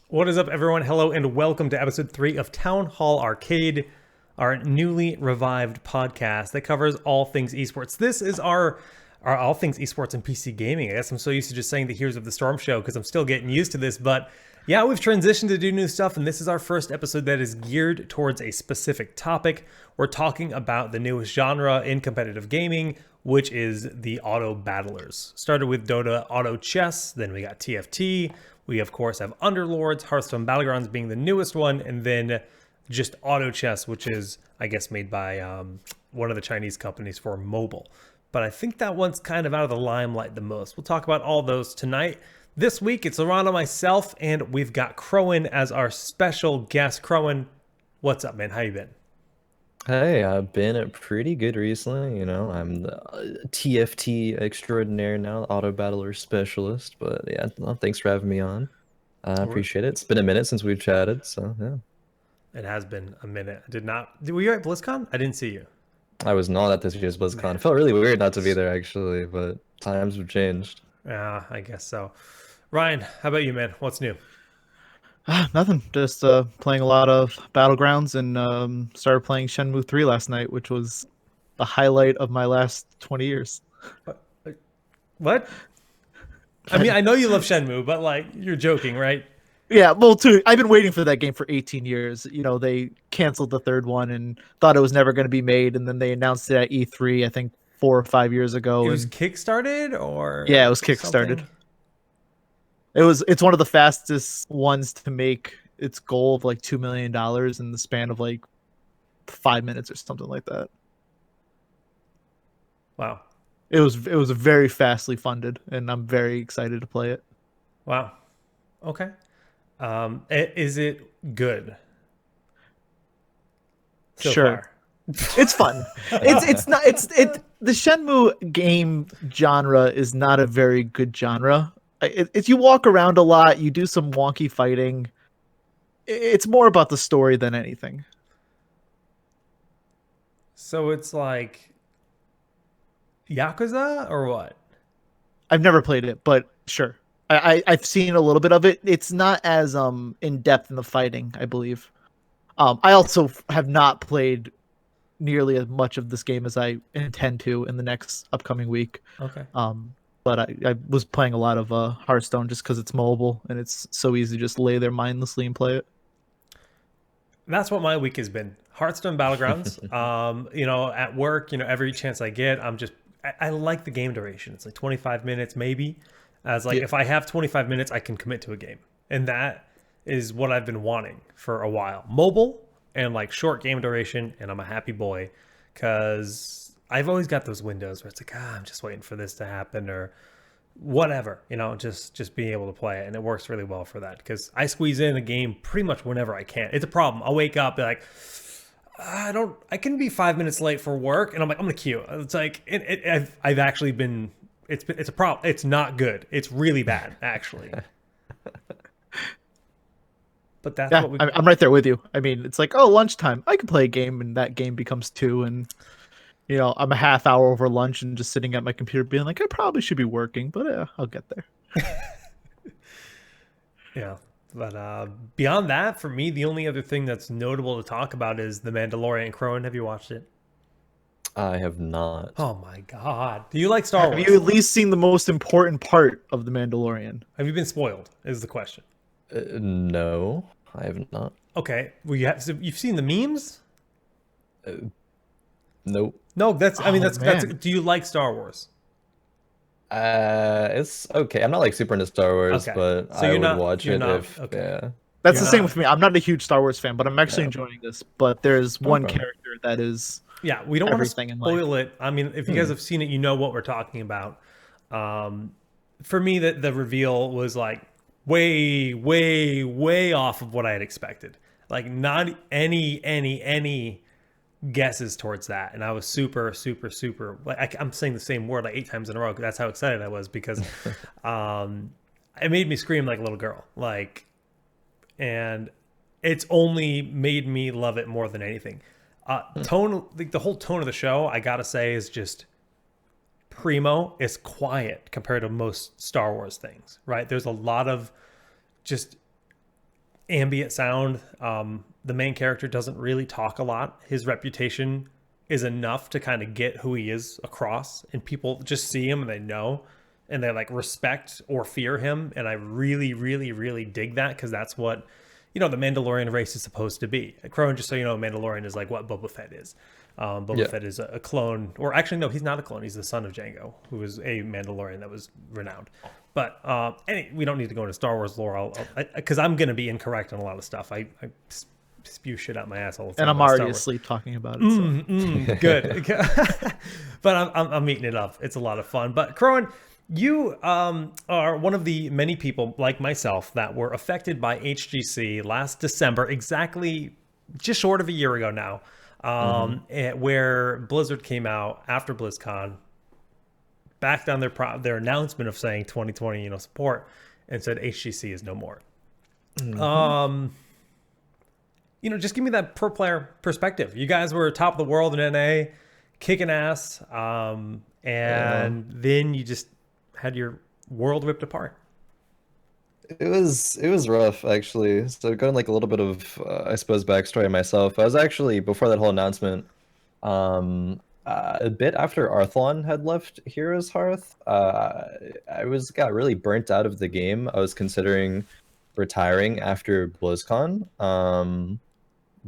What is up, everyone? Hello, and welcome to episode 3 of Town Hall Arcade, our newly revived podcast that covers all things esports. This is our all things esports and PC gaming. I guess I'm so used to just saying the Heroes of the Storm show because I'm still getting used to this, but yeah, we've transitioned to do new stuff, and this is our first episode that is geared towards a specific topic. We're talking about the newest genre in competitive gaming, which is the auto battlers. Started with Dota Auto Chess, then we got TFT. We, of course, have Underlords, Hearthstone Battlegrounds being the newest one, and then just Auto Chess, which is, I guess, made by one of the Chinese companies for mobile. But I think that one's kind of out of the limelight the most. We'll talk about all those tonight. This week, it's Laurent and myself, and we've got Khroen as our special guest. Khroen, what's up, man? How you been? Hey, I've been pretty good recently. I'm the TFT extraordinaire now, auto battler specialist. But yeah, well, thanks for having me on. I appreciate it. It's been a minute since we've chatted, so yeah. It has been a minute. I did not. Were you at BlizzCon? I didn't see you. I was not at this year's BlizzCon. Man. It felt really weird not to be there actually, but times have changed. Yeah, I guess so. Ryan, how about you, man? What's new? Nothing. Just playing a lot of Battlegrounds and started playing Shenmue 3 last night, which was the highlight of my last 20 years. What? I mean, I know you love Shenmue, but like, you're joking, right? Yeah, well, too. I've been waiting for that game for 18 years. You know, they canceled the third one and thought it was never going to be made, and then they announced it at E3, I think 4 or 5 years ago. It was And kickstarted or yeah, it was kickstarted. something? It's one of the fastest ones to make its goal of like $2 million in the span of like 5 minutes or something like that. Wow. It was very fastly funded, and I'm very excited to play it. Wow. Okay. Is it good so Sure. far? It's fun. It's not the Shenmue game genre is not a very good genre. If you walk around a lot, you do some wonky fighting. It's more about the story than anything. So it's like Yakuza or what? I've never played it, but sure. I've seen a little bit of it. It's not as in depth in the fighting, I believe. I also have not played nearly as much of this game as I intend to in the next upcoming week. Okay. But I was playing a lot of Hearthstone just because it's mobile and it's so easy to just lay there mindlessly and play it. That's what my week has been. Hearthstone Battlegrounds. At work, every chance I get, I like the game duration. It's like 25 minutes maybe. As like, Yeah. if I have 25 minutes, I can commit to a game. And that is what I've been wanting for a while. Mobile and like short game duration, and I'm a happy boy because I've always got those windows where it's like, I'm just waiting for this to happen or whatever, just being able to play it. And it works really well for that because I squeeze in a game pretty much whenever I can. It's a problem. I'll wake up, be like, I can be 5 minutes late for work. And I'm like, I'm going to queue. It's like, I've actually been, it's a problem. It's not good. It's really bad, actually. But that's Yeah, what we, I'm right there with you. I mean, it's like, oh, lunchtime. I can play a game, and that game becomes two, and I'm a half hour over lunch and just sitting at my computer, being like, I probably should be working, but I'll get there. yeah. But beyond that, for me, the only other thing that's notable to talk about is The Mandalorian. Khroen, have you watched it? I have not. Oh my God. Do you like Star Have Wars? you at least seen the most important part of The Mandalorian? Have you been spoiled? Is the question. No, I have not. Okay. Well, so you've seen the memes? Nope. No, that's. I mean, Oh, that's. man. Do you like Star Wars? It's okay. I'm not like super into Star Wars, Okay. but So I you're would not. watch You're it not. if Okay. yeah. That's You're the same not. with me. I'm not a huge Star Wars fan, but I'm actually Yeah. enjoying this. But there's one Okay. character that is Yeah, we don't want to everything in life. spoil it. I mean, if you guys have seen it, you know what we're talking about. For me, that the reveal was like way, way, way off of what I had expected. Like not any guesses towards that, and I was super, super, super. Like I'm saying the same word like 8 times in a row. That's how excited I was because it made me scream like a little girl. Like, and it's only made me love it more than anything. Tone, like the whole tone of the show, I gotta say, is just primo. It's quiet compared to most Star Wars things, right? There's a lot of just ambient sound. The main character doesn't really talk a lot. His reputation is enough to kind of get who he is across, and people just see him and they know, and they like respect or fear him. And I really, really, really dig that, because that's what, the Mandalorian race is supposed to be. Khroen, just so you know, Mandalorian is like what Boba Fett is. Boba Fett is a clone, or actually no, he's not a clone. He's the son of Jango, who was a Mandalorian that was renowned. But we don't need to go into Star Wars lore, because I'm going to be incorrect on a lot of stuff. I spew shit out my ass all the time. And I'm already asleep talking about it. So. Good. But I'm eating it up. It's a lot of fun. But Khroen, you are one of the many people like myself that were affected by HGC last December, exactly just short of a year ago now, where Blizzard came out after BlizzCon, backed on their announcement of saying 2020 support, and said HGC is no more. Just give me that pro player perspective. You guys were top of the world in NA, kicking ass, and then you just had your world ripped apart. It was rough, actually. So going like a little bit of I suppose backstory myself. I was actually, before that whole announcement, a bit after Arthlon had left Heroes Hearth, I got really burnt out of the game. I was considering retiring after BlizzCon,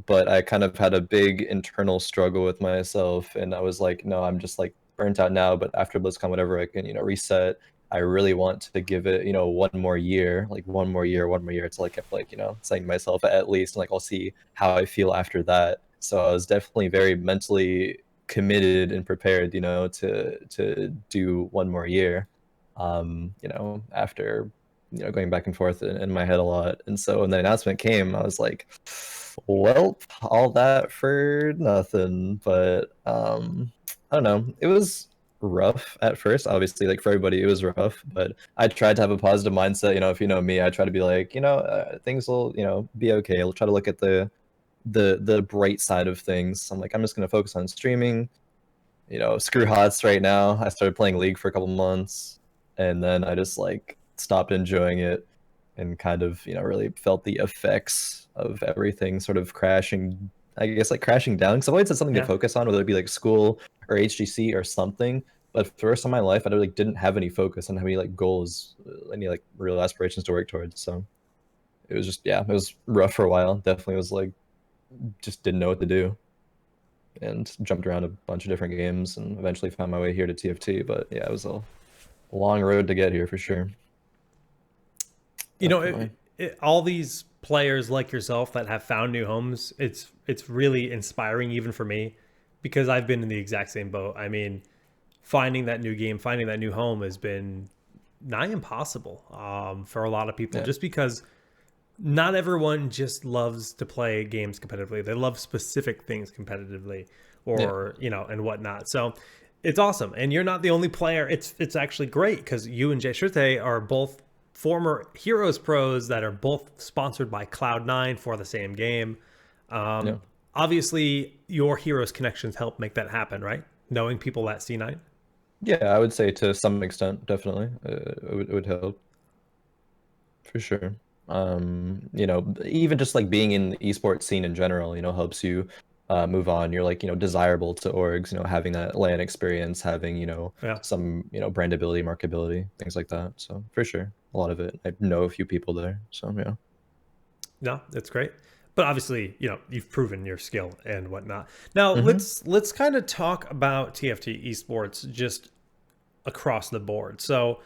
but I kind of had a big internal struggle with myself, and I was like, no, I'm just like burnt out now, but after BlizzCon, whatever, I can reset. I really want to give it one more year until I kept saying to myself, at least like I'll see how I feel after that. So I was definitely very mentally committed and prepared to do one more year, after going back and forth in my head a lot. And so when the announcement came, I was like, well, all that for nothing. But I don't know, it was rough at first, obviously, like for everybody it was rough, but I tried to have a positive mindset. If you know me, I try to be like, things will be okay. I'll try to look at the bright side of things. I'm like, I'm just going to focus on streaming, screw HOTS right now. I started playing League for a couple months, and then I just like stopped enjoying it, and kind of really felt the effects of everything sort of crashing, I guess, like crashing down, because I've always had something to focus on, whether it be like school or HGC or something. But for the rest of my life, I really didn't have any focus and have any like goals, any like real aspirations to work towards. So it was just, it was rough for a while. Definitely was like, just didn't know what to do, and jumped around a bunch of different games, and eventually found my way here to TFT. But yeah, it was a long road to get here for sure. All these players like yourself that have found new homes, it's really inspiring, even for me, because I've been in the exact same boat. I mean, finding that new game, finding that new home has been nigh impossible for a lot of people, just because not everyone just loves to play games competitively. They love specific things competitively, or and whatnot. So it's awesome, and you're not the only player. It's actually great, because you and Jay Shirte are both former Heroes pros that are both sponsored by Cloud9 for the same game. Obviously, your Heroes connections help make that happen, right? Knowing people at C9. Yeah, I would say to some extent, definitely, it would help for sure. Even just like being in the esports scene in general, helps you move on. You're like, desirable to orgs, having that LAN experience, having, some, brandability, marketability, things like that. So for sure, a lot of it. I know a few people there. So yeah. No, that's great. But obviously, you've proven your skill and whatnot. Now let's kind of talk about TFT Esports just across the board. So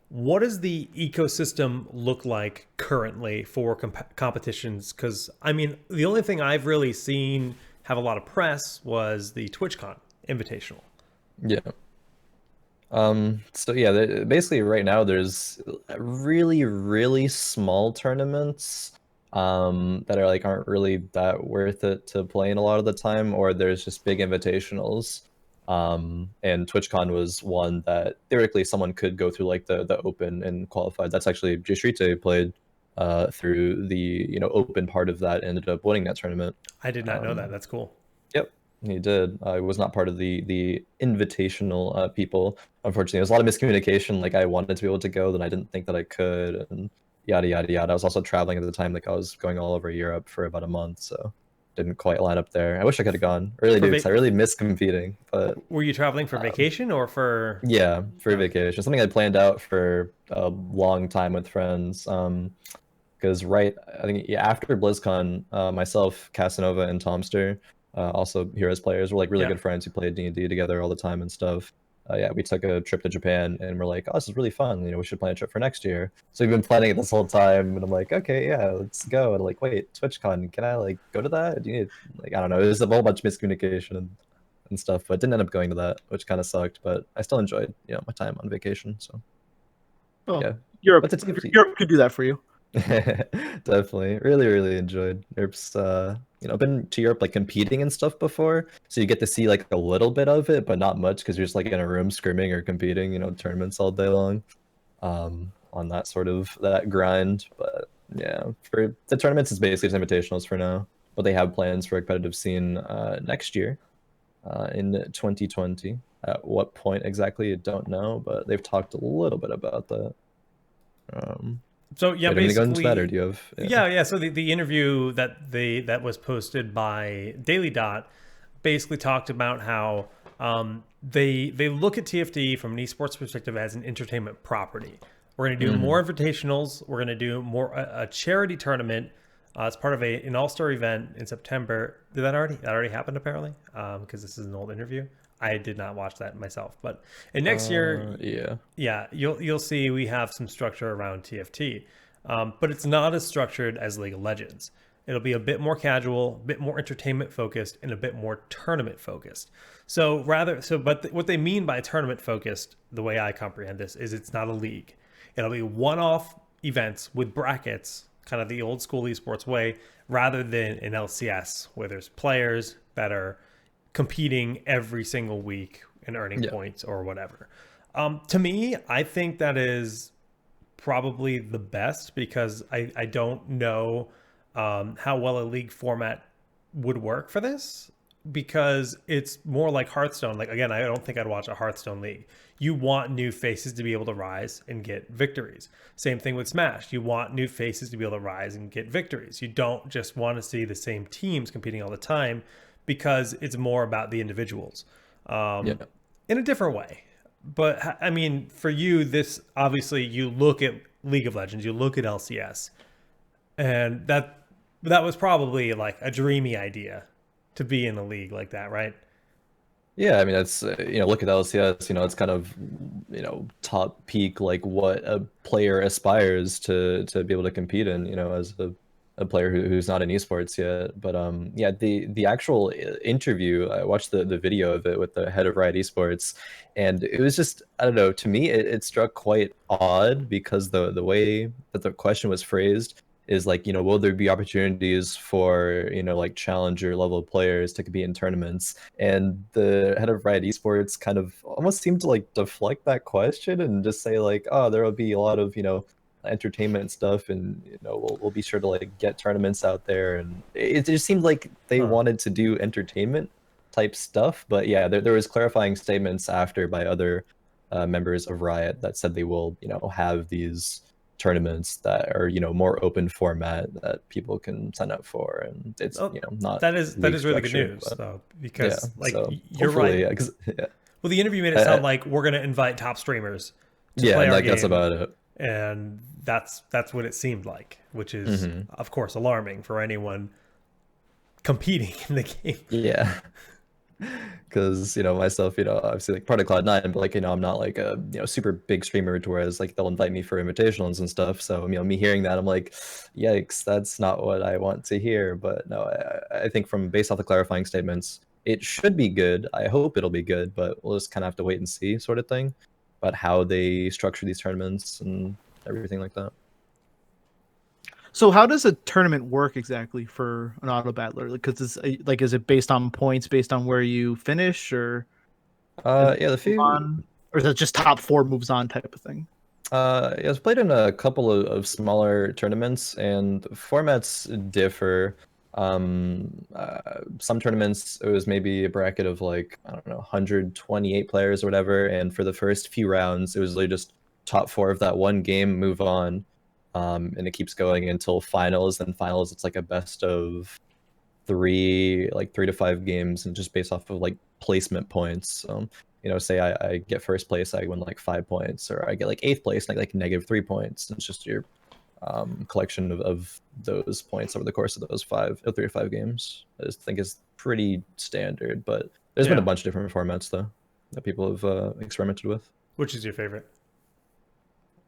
what does the ecosystem look like currently for competitions? Because I mean, the only thing I've really seen have a lot of press was the TwitchCon Invitational. Yeah. So yeah, basically right now there's really, really small tournaments that aren't really that worth it to play in a lot of the time, or there's just big invitationals. And TwitchCon was one that theoretically someone could go through like the open and qualify. That's actually Jashrite played through the open part of that, ended up winning that tournament. I did not know that. That's cool. Yep, he did. I was not part of the invitational people. Unfortunately, there was a lot of miscommunication. Like I wanted to be able to go, then I didn't think that I could, and yada yada yada. I was also traveling at the time, like I was going all over Europe for about a month, so didn't quite line up there. I wish I could have gone. I really For do, because I really miss competing. But were you traveling for vacation or for? yeah, for vacation, something I planned out for a long time with friends. Because I think yeah, after BlizzCon, myself, Casanova, and Tomster, also Heroes players, were like really Yeah. good friends who played D&D together all the time and stuff. Yeah, we took a trip to Japan and we're like, oh, this is really fun. You know, we should plan a trip for next year. So we've been planning it this whole time, and I'm like, okay, yeah, let's go. And like, wait, TwitchCon, can I like go to that? Do you need, like, I don't know. There's a whole bunch of miscommunication and stuff, but didn't end up going to that, which kind of sucked. But I still enjoyed, you know, my time on vacation. So Well, yeah, Europe, but it's TFT. Europe could do that for you. Definitely, really enjoyed Europe's. You know, been to Europe like competing and stuff before, so you get to see like a little bit of it, but not much, because you're just like in a room scrimming or competing, you know, tournaments all day long, on that grind. But yeah, for the tournaments, it's basically just invitationals for now, but they have plans for a competitive scene next year, in 2020. At what point exactly, I don't know, but they've talked a little bit about that. So yeah, Wait, I'm gonna go into basically, that, or do you have? yeah. So the interview that was posted by Daily Dot basically talked about how they look at TFT from an esports perspective as an entertainment property. We're going to do more invitationals. We're going to do more a charity tournament. It's part of an all-star event in September. Did that already happened apparently? Because this is an old interview. I did not watch that myself, but in next year, yeah, you'll see we have some structure around TFT, but it's not as structured as League of Legends. It'll be a bit more casual, a bit more entertainment focused, and a bit more tournament focused. But what they mean by tournament focused, the way I comprehend this, is it's not a league. It'll be one-off events with brackets, kind of the old school esports way, rather than an LCS where there's players that are competing every single week and earning points or whatever. To me, I think that is probably the best, because I don't know how well a league format would work for this, because it's more like Hearthstone. Like, again, I don't think I'd watch a Hearthstone league. You want new faces to be able to rise and get victories. Same thing with Smash. You want new faces to be able to rise and get victories. You don't just want to see the same teams competing all the time, because it's more about the individuals in a different way. But I mean, for you, this obviously, you look at League of Legends, you look at LCS, and that was probably like a dreamy idea to be in a league like that, right? Yeah, I mean, that's you know, look at LCS. You know, it's kind of, you know, top peak, like what a player aspires to be able to compete in. You know, as a player who's not in esports yet. But yeah, the actual interview, I watched the video of it with the head of Riot Esports, and it was just, I don't know, to me it struck quite odd, because the way that the question was phrased is like, you know, will there be opportunities for, you know, like challenger level players to compete in tournaments? And the head of Riot Esports kind of almost seemed to like deflect that question and just say like, oh, there will be a lot of, you know, entertainment stuff, and you know, we'll be sure to like get tournaments out there. And it just seemed like they wanted to do entertainment type stuff. But yeah, there was clarifying statements after by other members of Riot that said they will, you know, have these tournaments that are, you know, more open format that people can sign up for, and it's, you know, not that is really good news, though, because like, so you're right. Yeah. Well, the interview made it sound like we're going to invite top streamers to yeah, play and our like game, that's about it. And that's what it seemed like, which is of course alarming for anyone competing in the game. Yeah. Because, you know, myself, you know, obviously like part of Cloud9, but like, you know, I'm not like a, you know, super big streamer to whereas like they'll invite me for invitationals and stuff. So, you know, me hearing that, I'm like, yikes, that's not what I want to hear. But no, I think from based off the clarifying statements, it should be good. I hope it'll be good, but we'll just kind of have to wait and see, sort of thing, about how they structure these tournaments and everything like that. So how does a tournament work exactly for an auto battler? Because it's like, is it based on points, based on where you finish, or yeah, the few or is it just top 4 moves on type of thing? Yeah, I've played in a couple of smaller tournaments, and formats differ. Some tournaments it was maybe a bracket of like, I don't know, 128 players or whatever, and for the first few rounds it was literally just top 4 of that one game move on. and it keeps going until finals. And finals, it's like a best of 3, like 3 to 5 games, and just based off of like placement points. Say I get first place, I win like 5 points, or I get like 8th place, like -3 points. It's just your collection of those points over the course of those 3 or 5 games. I just think is pretty standard, but there's been a bunch of different formats though that people have experimented with. Which is your favorite?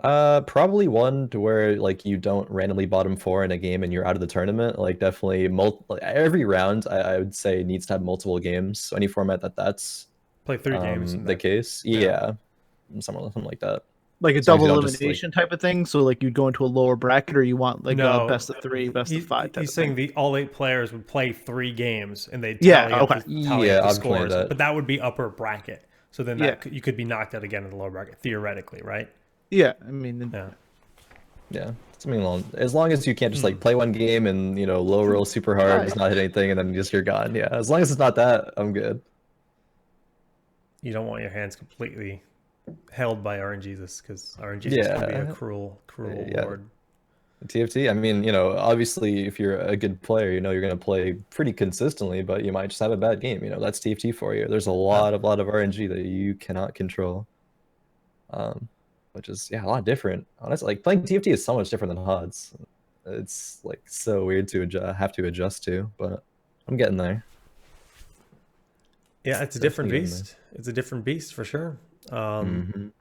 Probably one to where like you don't randomly bottom 4 in a game and you're out of the tournament. Like definitely every round I would say needs to have multiple games. So any format that's play 3 games. The case, yeah, something like that. Like a double elimination type of thing. So like you'd go into a lower bracket, or you want like a best of 3, best of 5. He's saying the all 8 players would play 3 games and they'd tally up the scores, that. But that would be upper bracket. So then you could be knocked out again in the lower bracket theoretically, right? Yeah, I mean, yeah, something along. As long as you can't just like play one game and low roll super hard, just not hit anything, and then you're gone. Yeah, as long as it's not that, I'm good. You don't want your hands completely held by RNGesus, because RNGesus can be a cruel lord. TFT, I mean, obviously if you're a good player, you're gonna play pretty consistently, but you might just have a bad game. That's TFT for you. There's a lot of RNG that you cannot control. Which is a lot different. Honestly, like playing TFT is so much different than HODs. It's like so weird to have to adjust to, but I'm getting there. Yeah, it's a different beast. It's a different beast for sure. I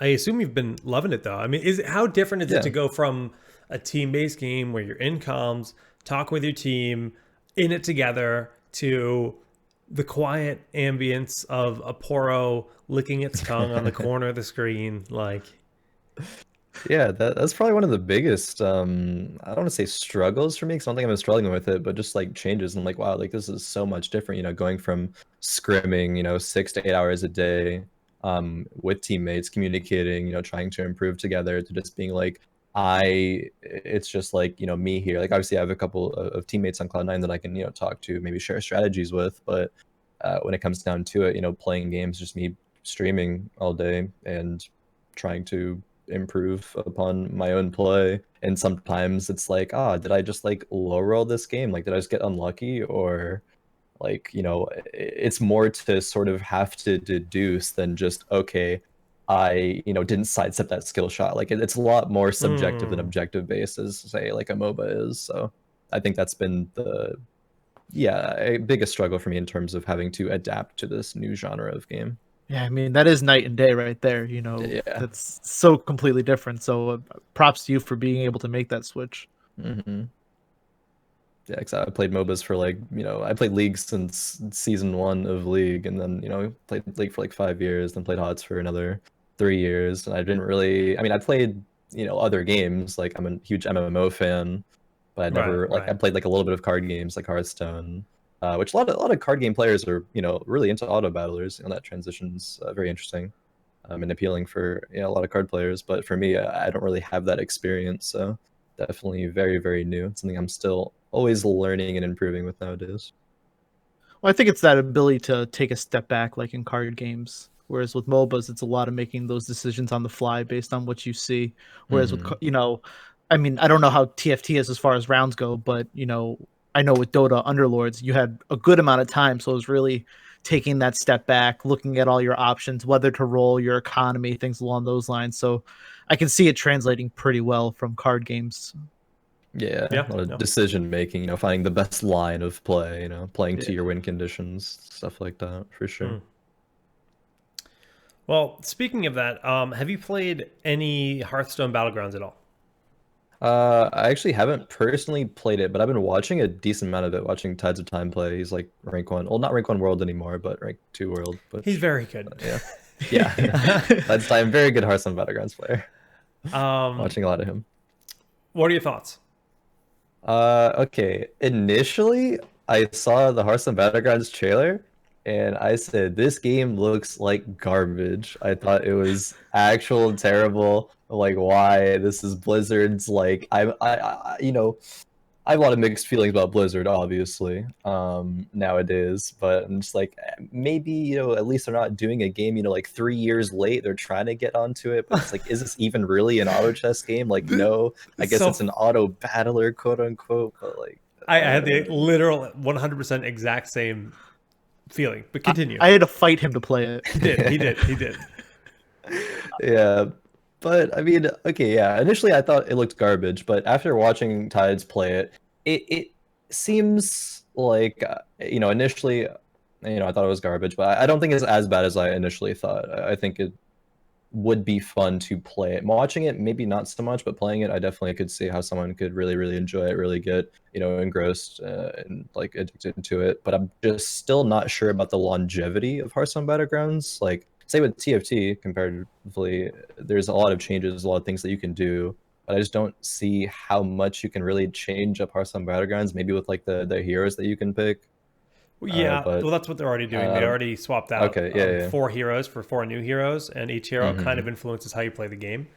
assume you've been loving it though. I mean, how different is it to go from a team-based game where you're in comms, talking with your team, in it together, to the quiet ambience of a Poro licking its tongue on the corner of the screen? Like, yeah, that's probably one of the biggest I don't want to say struggles for me, because I don't think I've been struggling with it, but just like changes. And I'm like, wow, like this is so much different, going from scrimming 6 to 8 hours a day with teammates, communicating, trying to improve together, to just being like, it's just like me here. Like obviously I have a couple of teammates on Cloud9 that I can talk to, maybe share strategies with, but when it comes down to it, playing games, just me streaming all day and trying to improve upon my own play. And sometimes it's like, did I just like low roll this game? Like, did I just get unlucky? Or like, it's more to sort of have to deduce than just, okay, I didn't sidestep that skill shot. Like it's a lot more subjective than objective based, as say like a MOBA is. So I think that's been the biggest struggle for me in terms of having to adapt to this new genre of game. Yeah, I mean, that is night and day right there. That's so completely different. So props to you for being able to make that switch. Yeah, because I played MOBAs for like, I played League since season 1 of League, and then, played League for like 5 years, then played HOTS for another 3 years. And I didn't really, I played, other games. Like I'm a huge MMO fan, but I never, I played like a little bit of card games like Hearthstone. Which a lot of card game players are, really into auto battlers, and that transition's very interesting and appealing for a lot of card players. But for me, I don't really have that experience, so definitely very, very new. It's something I'm still always learning and improving with nowadays. Well, I think it's that ability to take a step back, like in card games. Whereas with MOBAs, it's a lot of making those decisions on the fly based on what you see. Whereas with, I don't know how TFT is as far as rounds go, but, I know with Dota Underlords, you had a good amount of time. So it was really taking that step back, looking at all your options, whether to roll, your economy, things along those lines. So I can see it translating pretty well from card games. Yeah, a lot of decision making, finding the best line of play, playing to your win conditions, stuff like that, for sure. Well, speaking of that, have you played any Hearthstone Battlegrounds at all? I actually haven't personally played it, but I've been watching a decent amount of it, watching Tides of Time play. He's like rank 1, well, not rank 1 world anymore, but rank 2 world. But he's very good. Yeah. Tides of Time, very good Hearthstone Battlegrounds player. Watching a lot of him. What are your thoughts? Okay. Initially, I saw the Hearthstone Battlegrounds trailer, and I said, this game looks like garbage. I thought it was actual terrible. Like, why? This is Blizzard's, like, I I have a lot of mixed feelings about Blizzard, obviously, nowadays. But I'm just like, maybe at least they're not doing a game, like 3 years late. They're trying to get onto it, but it's like, is this even really an auto chess game? Like, no, I guess it's an auto battler, quote unquote. But like, I had the literal 100% exact same feeling. But continue. I had to fight him to play it. He did. Yeah. But I mean, okay, yeah. Initially, I thought it looked garbage, but after watching Tides play it, it seems like initially, I thought it was garbage, but I don't think it's as bad as I initially thought. I think it would be fun to play it. Watching it, maybe not so much, but playing it, I definitely could see how someone could really, really enjoy it, really get engrossed and like addicted to it. But I'm just still not sure about the longevity of Hearthstone Battlegrounds. Like, say with TFT, comparatively, there's a lot of changes, a lot of things that you can do, but I just don't see how much you can really change up Hearthstone Battlegrounds. Maybe with like the heroes that you can pick. Yeah, but well, that's what they're already doing. They already swapped out yeah. 4 heroes for 4 new heroes, and each hero kind of influences how you play the game.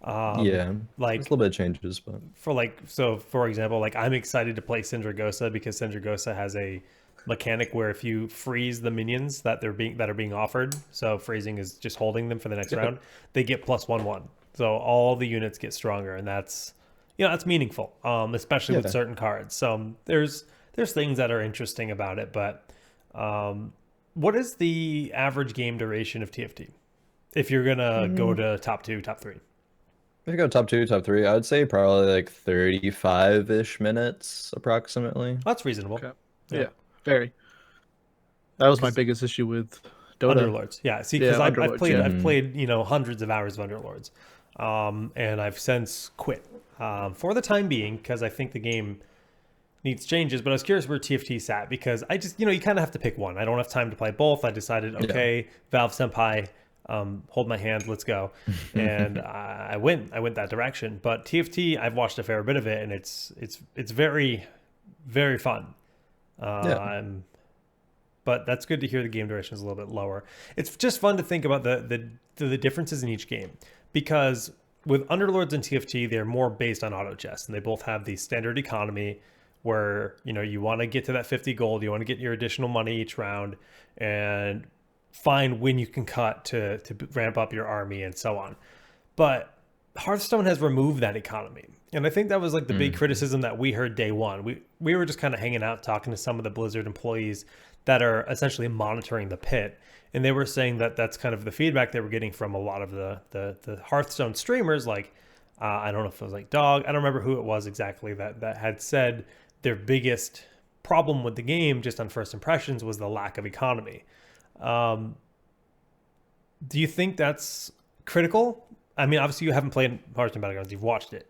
Yeah, like there's a little bit of changes, but for example, like I'm excited to play Syndragosa because Syndragosa has a mechanic where if you freeze the minions that are being offered, so freezing is just holding them for the next round, they get +1/1. So all the units get stronger, and that's that's meaningful, especially with certain cards. So there's things that are interesting about it, but what is the average game duration of TFT if you're gonna go to top 2, top 3? If you go top 2, top 3, I would say probably like 35-ish minutes approximately. That's reasonable. Okay. Yeah, very. That was my biggest issue with Dota. Underlords. Yeah, see, because I've played hundreds of hours of Underlords, and I've since quit for the time being because I think the game needs changes. But I was curious where TFT sat because I just you kind of have to pick one. I don't have time to play both. I decided, okay, Valve Senpai, hold my hand, let's go, and I went that direction. But TFT, I've watched a fair bit of it, and it's very, very fun. But that's good to hear the game duration is a little bit lower. It's just fun to think about the differences in each game, because with Underlords and TFT, they're more based on auto chess, and they both have the standard economy where you want to get to that 50 gold, you want to get your additional money each round, and find when you can cut to ramp up your army and so on. But Hearthstone has removed that economy. And I think that was like the big criticism that we heard day one. We were just kind of hanging out talking to some of the Blizzard employees that are essentially monitoring the pit. And they were saying that that's kind of the feedback they were getting from a lot of the Hearthstone streamers. Like, I don't know if it was like Dog. I don't remember who it was exactly that had said their biggest problem with the game just on first impressions was the lack of economy. Do you think that's critical? I mean, obviously you haven't played Hearthstone Battlegrounds, you've watched it.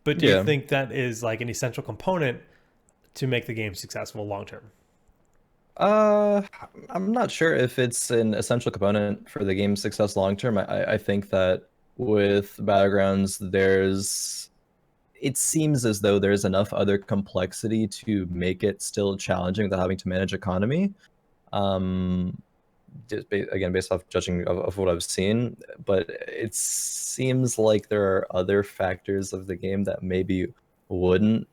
But do you think that is like an essential component to make the game successful long term? I'm not sure if it's an essential component for the game's success long term. I think that with Battlegrounds, it seems as though there's enough other complexity to make it still challenging without having to manage economy. Again, based off judging of what I've seen, but it seems like there are other factors of the game that maybe wouldn't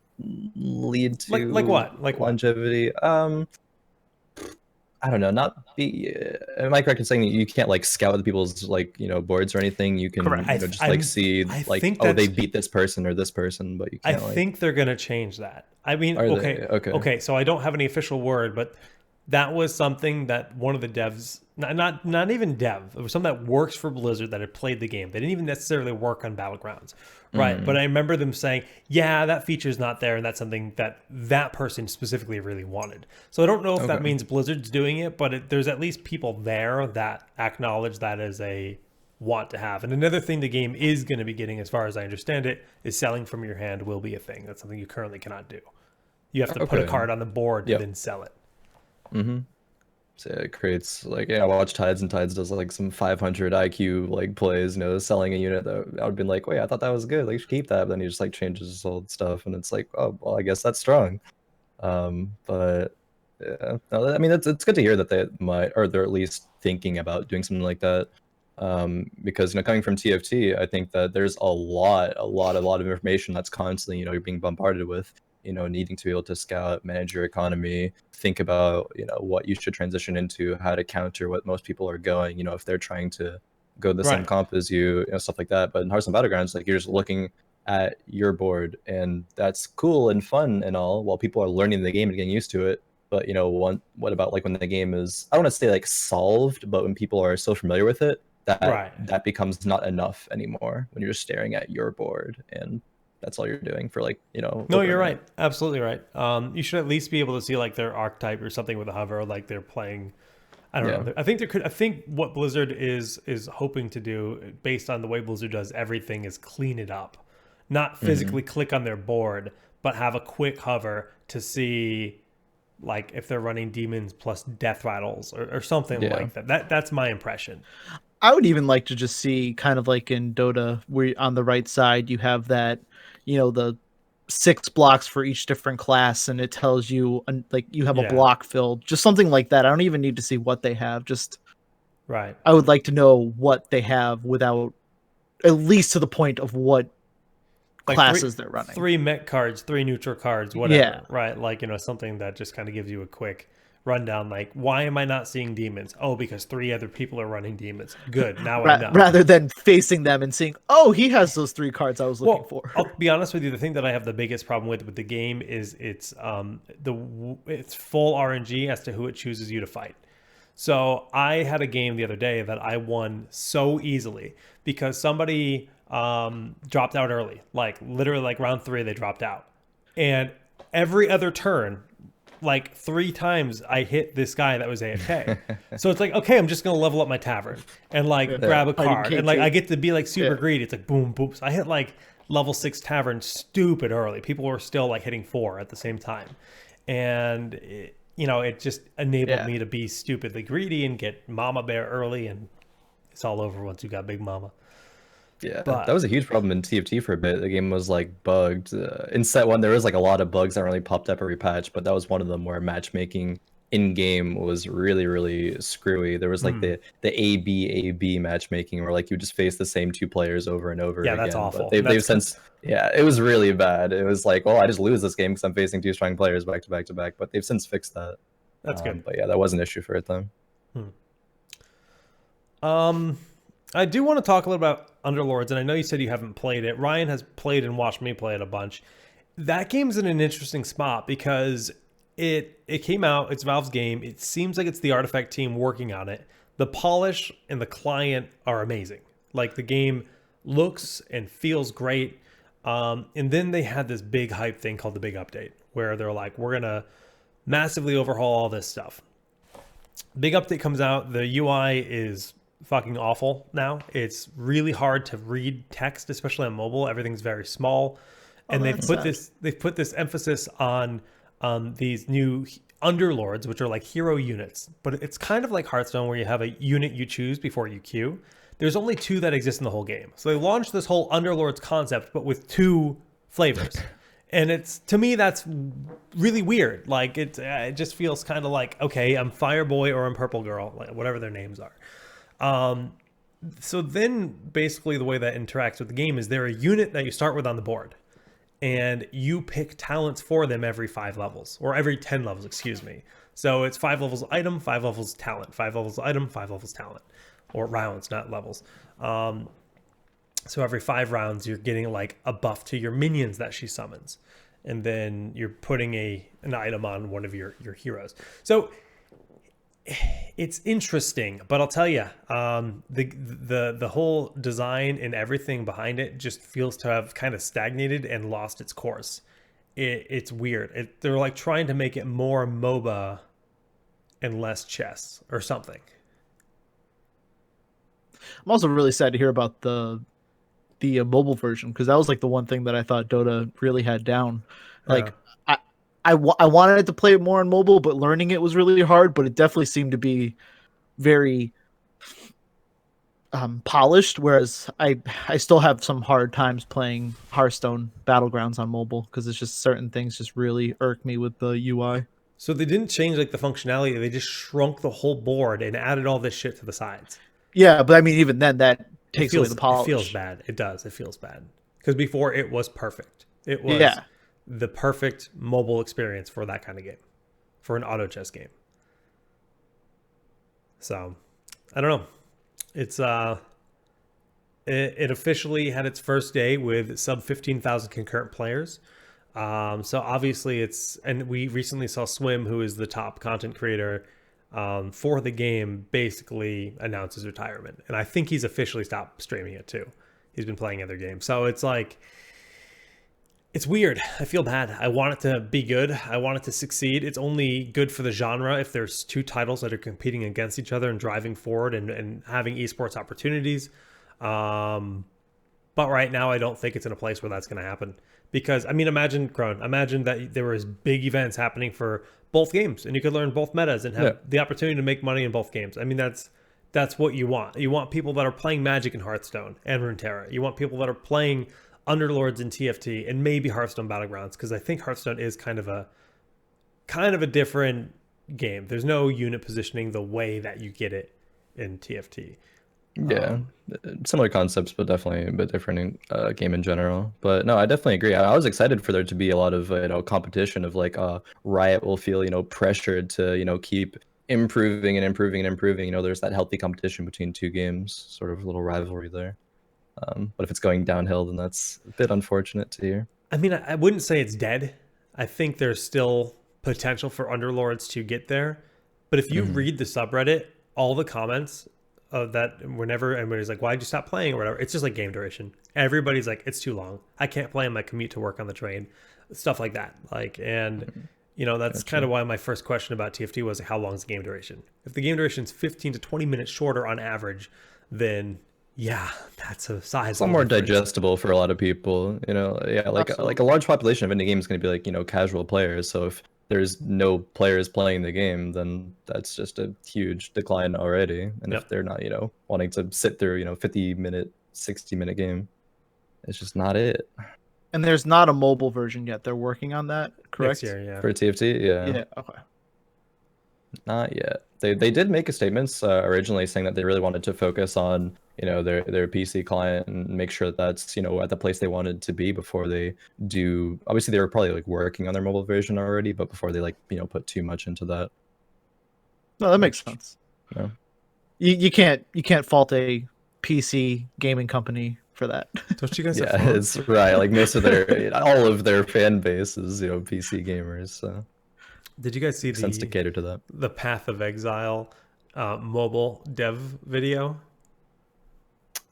lead to like what? Like longevity. I don't know. Am I correct in saying that you can't like scout the people's boards or anything? You can see they beat this person or this person, but you can't. I think they're gonna change that. I mean, okay. So I don't have any official word, but that was something that one of the devs, not even dev, it was something that works for Blizzard that had played the game. They didn't even necessarily work on Battlegrounds, right? But I remember them saying, yeah, that feature's not there, and that's something that person specifically really wanted. So I don't know if that means Blizzard's doing it, but there's at least people there that acknowledge that as a want to have. And another thing the game is going to be getting, as far as I understand it, is selling from your hand will be a thing. That's something you currently cannot do. You have to put a card on the board to then sell it. So it creates I watch Tides, and Tides does like some 500 IQ plays, selling a unit that I would be like, wait, I thought that was good, you should keep that. But then he just changes his old stuff, and it's like, oh well, I guess that's strong. But yeah, no, I mean it's good to hear that they might, or they're at least thinking about doing something like that. Because coming from TFT, I think that there's a lot of information that's constantly you're being bombarded with. needing to be able to scout, manage your economy, think about, what you should transition into, how to counter what most people are going, if they're trying to go the same Right. comp as you, stuff like that. But in Hearthstone Battlegrounds, like, you're just looking at your board, and that's cool and fun and all while people are learning the game and getting used to it. But what about like when the game is, I don't want to say like solved, but when people are so familiar with it that Right. that becomes not enough anymore when you're just staring at your board and that's all you're doing for like, No, over you're a right. minute. Absolutely right. You should at least be able to see like their archetype or something with a hover, like they're playing. I don't Yeah. know. I think there could. I think what Blizzard is hoping to do, based on the way Blizzard does everything, is clean it up, not physically click on their board, but have a quick hover to see, like if they're running demons plus death rattles or something Yeah. like that. That's my impression. I would even like to just see kind of like in Dota, where on the right side you have that, the 6 blocks for each different class, and it tells you like you have a Yeah. block filled, just something like that. I don't even need to see what they have. Just Right. I would like to know what they have without, at least to the point of what Like classes they're running. 3 mech cards, 3 neutral cards, whatever. Yeah. Right. Like, something that just kind of gives you a quick rundown. Like, why am I not seeing demons? Oh, because 3 other people are running demons. Good. Now I know. Rather than facing them and seeing, oh, he has those 3 cards I was looking for. I'll be honest with you. The thing that I have the biggest problem with the game is it's full RNG as to who it chooses you to fight. So I had a game the other day that I won so easily because somebody dropped out early, like literally like round 3 they dropped out, and every other turn, like 3 times I hit this guy that was AFK. So it's like, okay, I'm just gonna level up my tavern and like grab a card, and like I get to be like super greedy. It's like boom, boom. So I hit like level 6 tavern stupid early. People were still like hitting 4 at the same time, and it just enabled me to be stupidly greedy and get Mama Bear early, and it's all over once you got Big Mama. Yeah, But- that was a huge problem in TFT for a bit. The game was like bugged. In set 1, there was like a lot of bugs that really popped up every patch, but that was one of them where matchmaking in game was really, really screwy. There was like the AB matchmaking where like you just face the same 2 players over and over again. That's awful. But they've since, it was really bad. It was like, well, I just lose this game because I'm facing 2 strong players back to back to back. But they've since fixed that. That's good. But yeah, that was an issue for it then. I do want to talk a little about Underlords, and I know you said you haven't played it. Ryan has played and watched me play it a bunch. That game's in an interesting spot because it came out, it's Valve's game. It seems like it's the Artifact team working on it. The polish and the client are amazing. Like the game looks and feels great. And then they had this big hype thing called the Big Update, where they're like, we're going to massively overhaul all this stuff. Big Update comes out. The UI is fucking awful now. It's really hard to read text, especially on mobile. Everything's very small. And they've put this emphasis on these new Underlords, which are like hero units. But it's kind of like Hearthstone, where you have a unit you choose before you queue. There's only 2 that exist in the whole game. So they launched this whole Underlords concept, but with 2 flavors. And it's, to me, that's really weird. Like it just feels kind of like, okay, I'm Fireboy or I'm Purple Girl, like whatever their names are. So then basically the way that interacts with the game is they're a unit that you start with on the board, and you pick talents for them every 5 levels, or every 10 levels, excuse me. So it's 5 levels item, 5 levels talent, 5 levels item, 5 levels talent, or rounds, not levels. So every 5 rounds, you're getting like a buff to your minions that she summons. And then you're putting an item on one of your heroes. So it's interesting, but I'll tell you, the whole design and everything behind it just feels to have kind of stagnated and lost its course. It's weird. They're like trying to make it more MOBA and less chess or something. I'm also really sad to hear about the mobile version, because that was like the one thing that I thought Dota really had down. Like I wanted to play it more on mobile, but learning it was really hard. But it definitely seemed to be very polished, whereas I still have some hard times playing Hearthstone Battlegrounds on mobile, because it's just certain things just really irk me with the UI. So they didn't change like the functionality; they just shrunk the whole board and added all this shit to the sides. Yeah, but I mean, even then, that takes away the polish. It feels bad. It does. It feels bad because before it was perfect. It was the perfect mobile experience for that kind of game, for an auto chess game. So I don't know. It's it officially had its first day with sub 15,000 concurrent players. So obviously and we recently saw Swim, who is the top content creator for the game, basically announce his retirement. And I think he's officially stopped streaming it too. He's been playing other games. So it's like, it's weird. I feel bad. I want it to be good. I want it to succeed. It's only good for the genre if there's two titles that are competing against each other and driving forward and having esports opportunities. But right now, I don't think it's in a place where that's going to happen. Because, I mean, imagine that there was big events happening for both games, and you could learn both metas and have the opportunity to make money in both games. I mean, that's what you want. You want people that are playing Magic in Hearthstone and Runeterra. You want people that are playing Underlords and TFT and maybe Hearthstone Battlegrounds, because I think Hearthstone is kind of a different game. There's no unit positioning the way that you get it in TFT. Yeah, similar concepts, but definitely a bit different game in general. But no, I definitely agree. I was excited for there to be a lot of competition of like Riot will feel pressured to keep improving and improving and improving. There's that healthy competition between two games, sort of a little rivalry there. But if it's going downhill, then that's a bit unfortunate to hear. I mean, I wouldn't say it's dead. I think there's still potential for Underlords to get there. But if you read the subreddit, all the comments of that, whenever anybody's like, why'd you stop playing or whatever, it's just like game duration. Everybody's like, it's too long. I can't play on my commute to work on the train. Stuff like that. That's kind of why my first question about TFT was, how long is the game duration? If the game duration is 15 to 20 minutes shorter on average, then yeah, that's a size. It's a lot more digestible for a lot of people. Like a large population of indie games is going to be like casual players. So if there's no players playing the game, then that's just a huge decline already. And if they're not wanting to sit through 50-minute, 60-minute game, it's just not it. And there's not a mobile version yet. They're working on that, correct? Next year, yeah. For TFT, Yeah. Okay. Not yet. They did make a statement originally saying that they really wanted to focus on their PC client and make sure that that's at the place they wanted to be before they do. Obviously, they were probably like working on their mobile version already, but before they put too much into that. No, that makes sense. Yeah. You can't fault a PC gaming company for that. Don't you guys? Yeah, it's right. Like most of all of their fan base is PC gamers. So. Did you guys see sense to cater to that? The Path of Exile mobile dev video?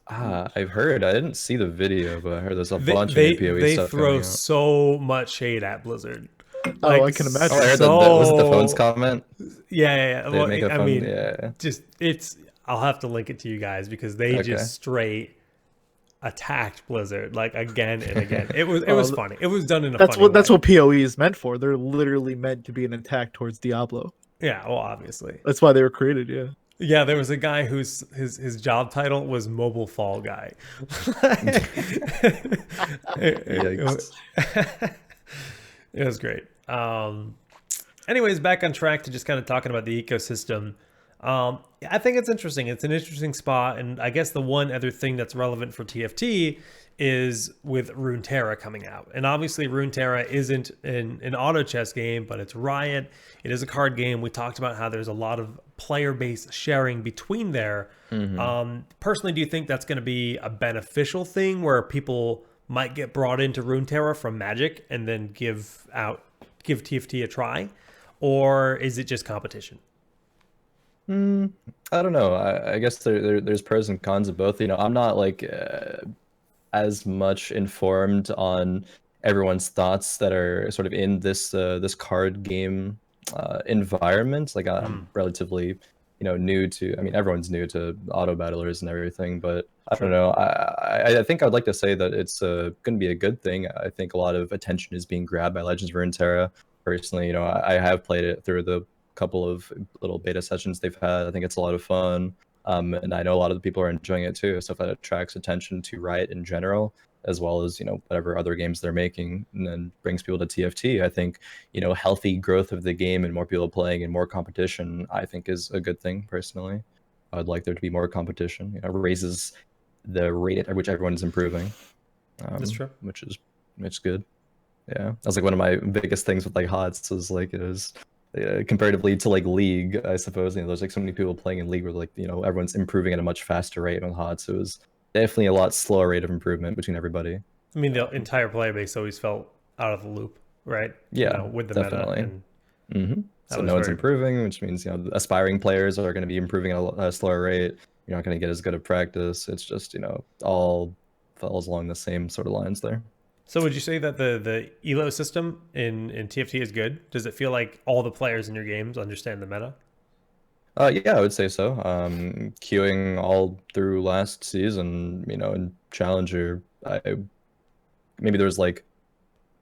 I've heard. I didn't see the video, but I heard there's a bunch of PoE they stuff. They throw so much shade at Blizzard. Like, I can imagine. Oh, I heard was it the phones comment? Yeah. Well, I mean, yeah. I'll have to link it to you guys because they just straight attacked Blizzard like again and again. It was funny. It was done in a funny way. That's what PoE is meant for. They're literally meant to be an attack towards Diablo. Yeah, well, obviously. That's why they were created, yeah. Yeah, there was a guy whose his job title was Mobile Fall Guy. It was great. Anyways, back on track to just kind of talking about the ecosystem. I think it's interesting. It's an interesting spot, and I guess the one other thing that's relevant for TFT is with Runeterra coming out. And obviously Runeterra isn't an auto chess game, but it's Riot. It is a card game. We talked about how there's a lot of player base sharing between there. Personally, do you think that's going to be a beneficial thing where people might get brought into Runeterra from Magic and then give TFT a try? Or is it just competition? I don't know. I guess there's pros and cons of both. I'm not like as much informed on everyone's thoughts that are sort of in this card game environment. Like I'm relatively new to. I mean, everyone's new to auto battlers and everything, but I don't know. I think I'd like to say that it's going to be a good thing. I think a lot of attention is being grabbed by Legends of Runeterra. Personally, I have played it through the couple of little beta sessions they've had. I think it's a lot of fun, and I know a lot of the people are enjoying it too. So if that attracts attention to Riot in general, as well as whatever other games they're making, and then brings people to TFT, I think healthy growth of the game and more people playing and more competition, I think is a good thing. Personally, I'd like there to be more competition. Raises the rate at which everyone's improving. That's true. Which is good. Yeah, that was like one of my biggest things with like HOTS was like it was comparatively to like League, I suppose. There's like so many people playing in League where like everyone's improving at a much faster rate on HOTS. It was definitely a lot slower rate of improvement between everybody. I mean, the entire player base always felt out of the loop, right? Yeah, With the meta, definitely. and that So was no one's very improving, which means aspiring players are going to be improving at a slower rate. You're not going to get as good of practice. It's just all falls along the same sort of lines there. So would you say that the elo system in TFT is good? Does it feel like all the players in your games understand the meta? Yeah, I would say so. Queuing all through last season, in Challenger, maybe there was like,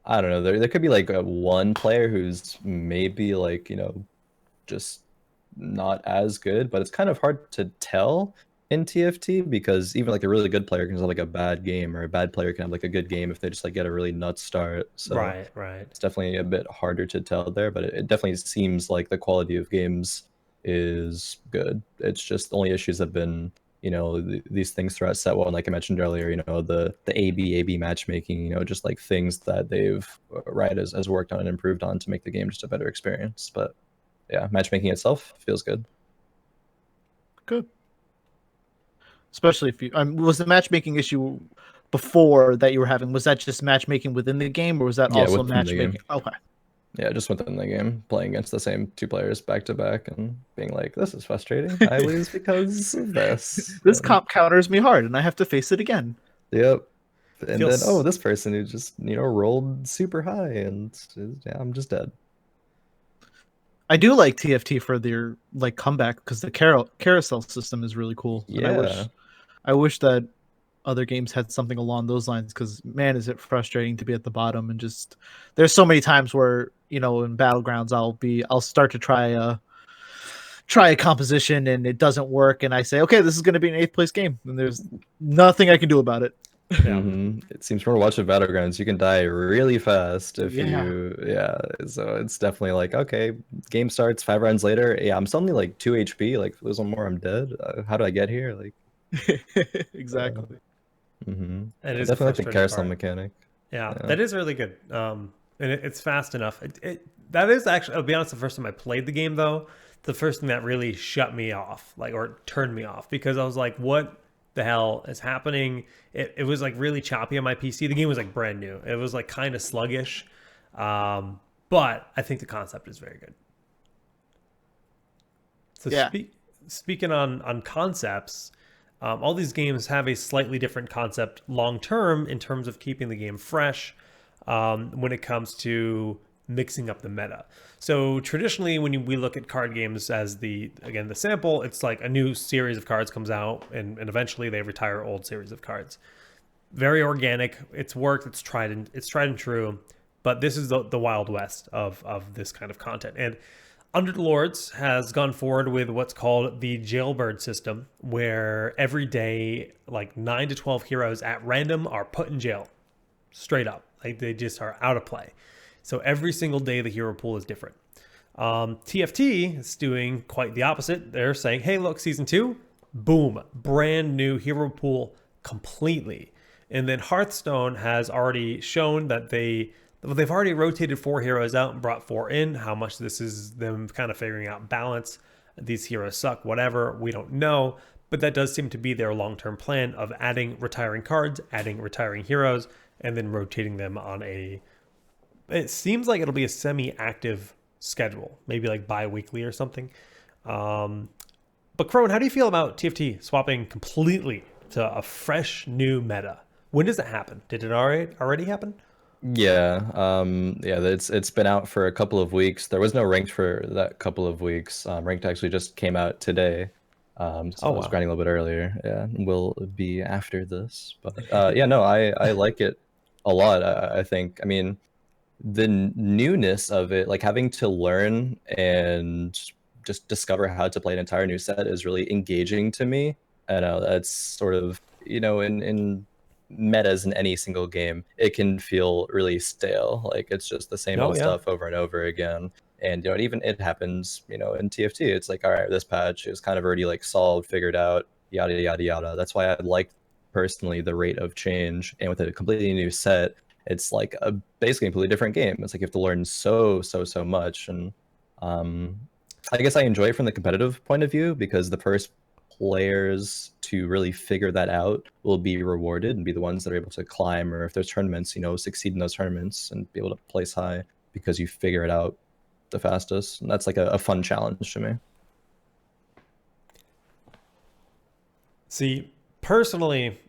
I don't know, there could be like one player who's maybe like, just not as good, but it's kind of hard to tell in TFT because even like a really good player can have like a bad game, or a bad player can have like a good game if they just like get a really nuts start. So Right, right. it's definitely a bit harder to tell there, but it definitely seems like the quality of games is good. It's just the only issues have been these things throughout set one, like I mentioned earlier, the AB matchmaking, just like things that they've Riot has worked on and improved on to make the game just a better experience. But yeah, matchmaking itself feels good. Good. Especially if you was the matchmaking issue before that you were having, was that just matchmaking within the game, or was that Yeah, also within the matchmaking? game. Okay. Yeah, just within the game, playing against the same two players back to back and being like, this is frustrating. I lose because of this. This comp counters me hard and I have to face it again. Yep. And then, Feels this person who just, rolled super high and yeah, I'm just dead. I do like TFT for their like comeback because the carousel system is really cool. And Yeah. I wish that other games had something along those lines, because man, is it frustrating to be at the bottom and just there's so many times where in Battlegrounds I'll start to try a composition and it doesn't work, and I say, okay, this is going to be an 8th place game, and there's nothing I can do about it. yeah. It seems from watching Battlegrounds, you can die really fast if Yeah. yeah. So it's definitely like, okay, game starts 5 rounds later. Yeah, I'm suddenly like 2 HP. Like, if there's one more, I'm dead. How do I get here? Like, Exactly. It I is a definitely like the frustrating carousel part. mechanic. Yeah, Yeah. that is really good. And it's fast enough. That is actually, I'll be honest, the first time I played the game though, the first thing that really shut me off, like, or turned me off, because I was like, what the hell is happening? It was like really choppy on my PC. The game was like brand new. It was like kind of sluggish. But I think the concept is very good. So Yeah. speaking on concepts, all these games have a slightly different concept long term in terms of keeping the game fresh when it comes to mixing up the meta. So traditionally, when we look at card games as the sample, it's like a new series of cards comes out, and eventually they retire old series of cards. Very organic. It's worked. It's tried and true. But this is the Wild West of this kind of content. And Underlords has gone forward with what's called the jailbird system, where every day, like 9 to 12 heroes at random are put in jail, straight up. Like, they just are out of play. So every single day, the hero pool is different. TFT is doing quite the opposite. They're saying, hey, look, season 2, boom, brand new hero pool completely. And then Hearthstone has already shown that they've already rotated 4 heroes out and brought 4 in. How much this is them kind of figuring out balance. These heroes suck, whatever, we don't know. But that does seem to be their long-term plan of adding retiring cards, adding retiring heroes, and then rotating them on it seems like it'll be a semi-active schedule, maybe like bi-weekly or something. But Khroen, how do you feel about TFT swapping completely to a fresh new meta? When does it happen? Did it already happen? Yeah, yeah, it's been out for a couple of weeks. There was no ranked for that couple of weeks. Ranked actually just came out today. So I was grinding a little bit earlier. Yeah, will be after this. But yeah, no, I like it a lot. I think, I mean, the newness of it, like having to learn and just discover how to play an entire new set, is really engaging to me. I know that's sort of, in metas in any single game, it can feel really stale. Like, it's just the same old stuff over and over again. And it happens, in TFT. It's like, all right, this patch is kind of already like solved, figured out, yada yada yada. That's why I like personally the rate of change. And with a completely new set, it's like a basically a completely different game. It's like you have to learn so much, and um, I guess I enjoy it from the competitive point of view because the first players to really figure that out will be rewarded and be the ones that are able to climb, or if there's tournaments, succeed in those tournaments and be able to place high because you figure it out the fastest. And that's like a fun challenge to me. See, personally,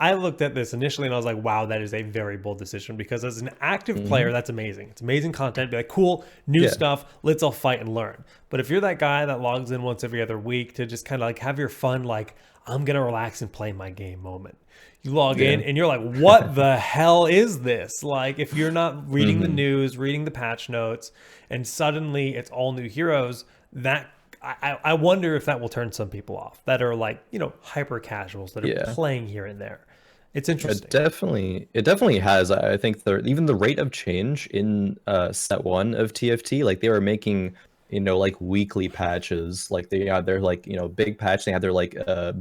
I looked at this initially and I was like, wow, that is a very bold decision, because as an active player, that's amazing. It's amazing content. Be like, cool, new stuff. Let's all fight and learn. But if you're that guy that logs in once every other week to just kind of like have your fun, like, I'm going to relax and play my game moment. You log in and you're like, what the hell is this? Like, if you're not reading the news, reading the patch notes, and suddenly it's all new heroes, that I wonder if that will turn some people off that are like, hyper casuals that are playing here and there. It's interesting. It definitely has. I think even the rate of change in set 1 of TFT, like they were making, like weekly patches. Like they had their like, big patch. They had their like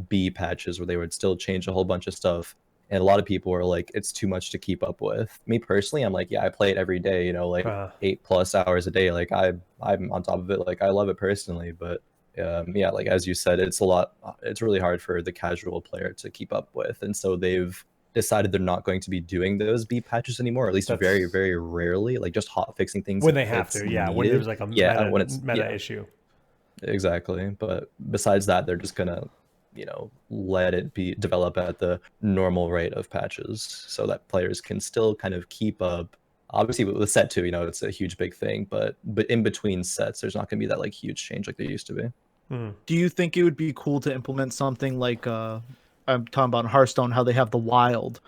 B patches where they would still change a whole bunch of stuff. And a lot of people were like, it's too much to keep up with. Me personally, I'm like, yeah, I play it every day, like 8+ hours a day. Like I'm on top of it. Like I love it personally, but yeah, like as you said, it's really hard for the casual player to keep up with. And so they've decided they're not going to be doing those B patches anymore, or at least very, very rarely, like just hot fixing things when they have to. Yeah. When there's like a meta issue. Exactly. But besides that, they're just gonna let it develop at the normal rate of patches so that players can still kind of keep up. Obviously with set 2, it's a huge big thing, but in between sets there's not going to be that like huge change like there used to be. Do you think it would be cool to implement something like I'm talking about in Hearthstone, how they have the wild,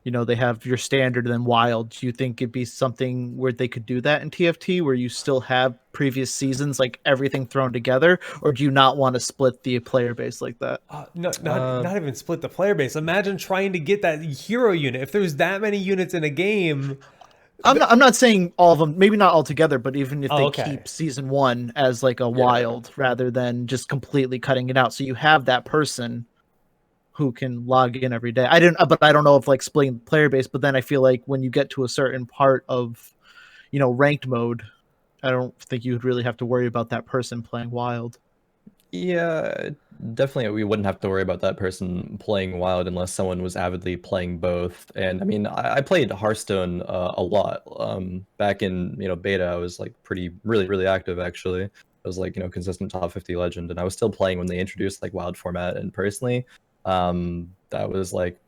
they have your standard and then wild? Do you think it'd be something where they could do that in TFT, where you still have previous seasons, like everything thrown together, or do you not want to split the player base like that? No, not even split the player base. Imagine trying to get that hero unit. If there's that many units in a game, I'm not saying all of them, maybe not all together, but even if they keep season 1 as like a wild rather than just completely cutting it out, so you have that person who can log in every day. I don't know if like splitting the player base, but then I feel like when you get to a certain part of, ranked mode, I don't think you would really have to worry about that person playing wild. Yeah, definitely we wouldn't have to worry about that person playing wild unless someone was avidly playing both. And I mean, I played Hearthstone a lot. Back in, beta, I was like really active actually. I was like, consistent top 50 legend, and I was still playing when they introduced like wild format. And personally, that was like,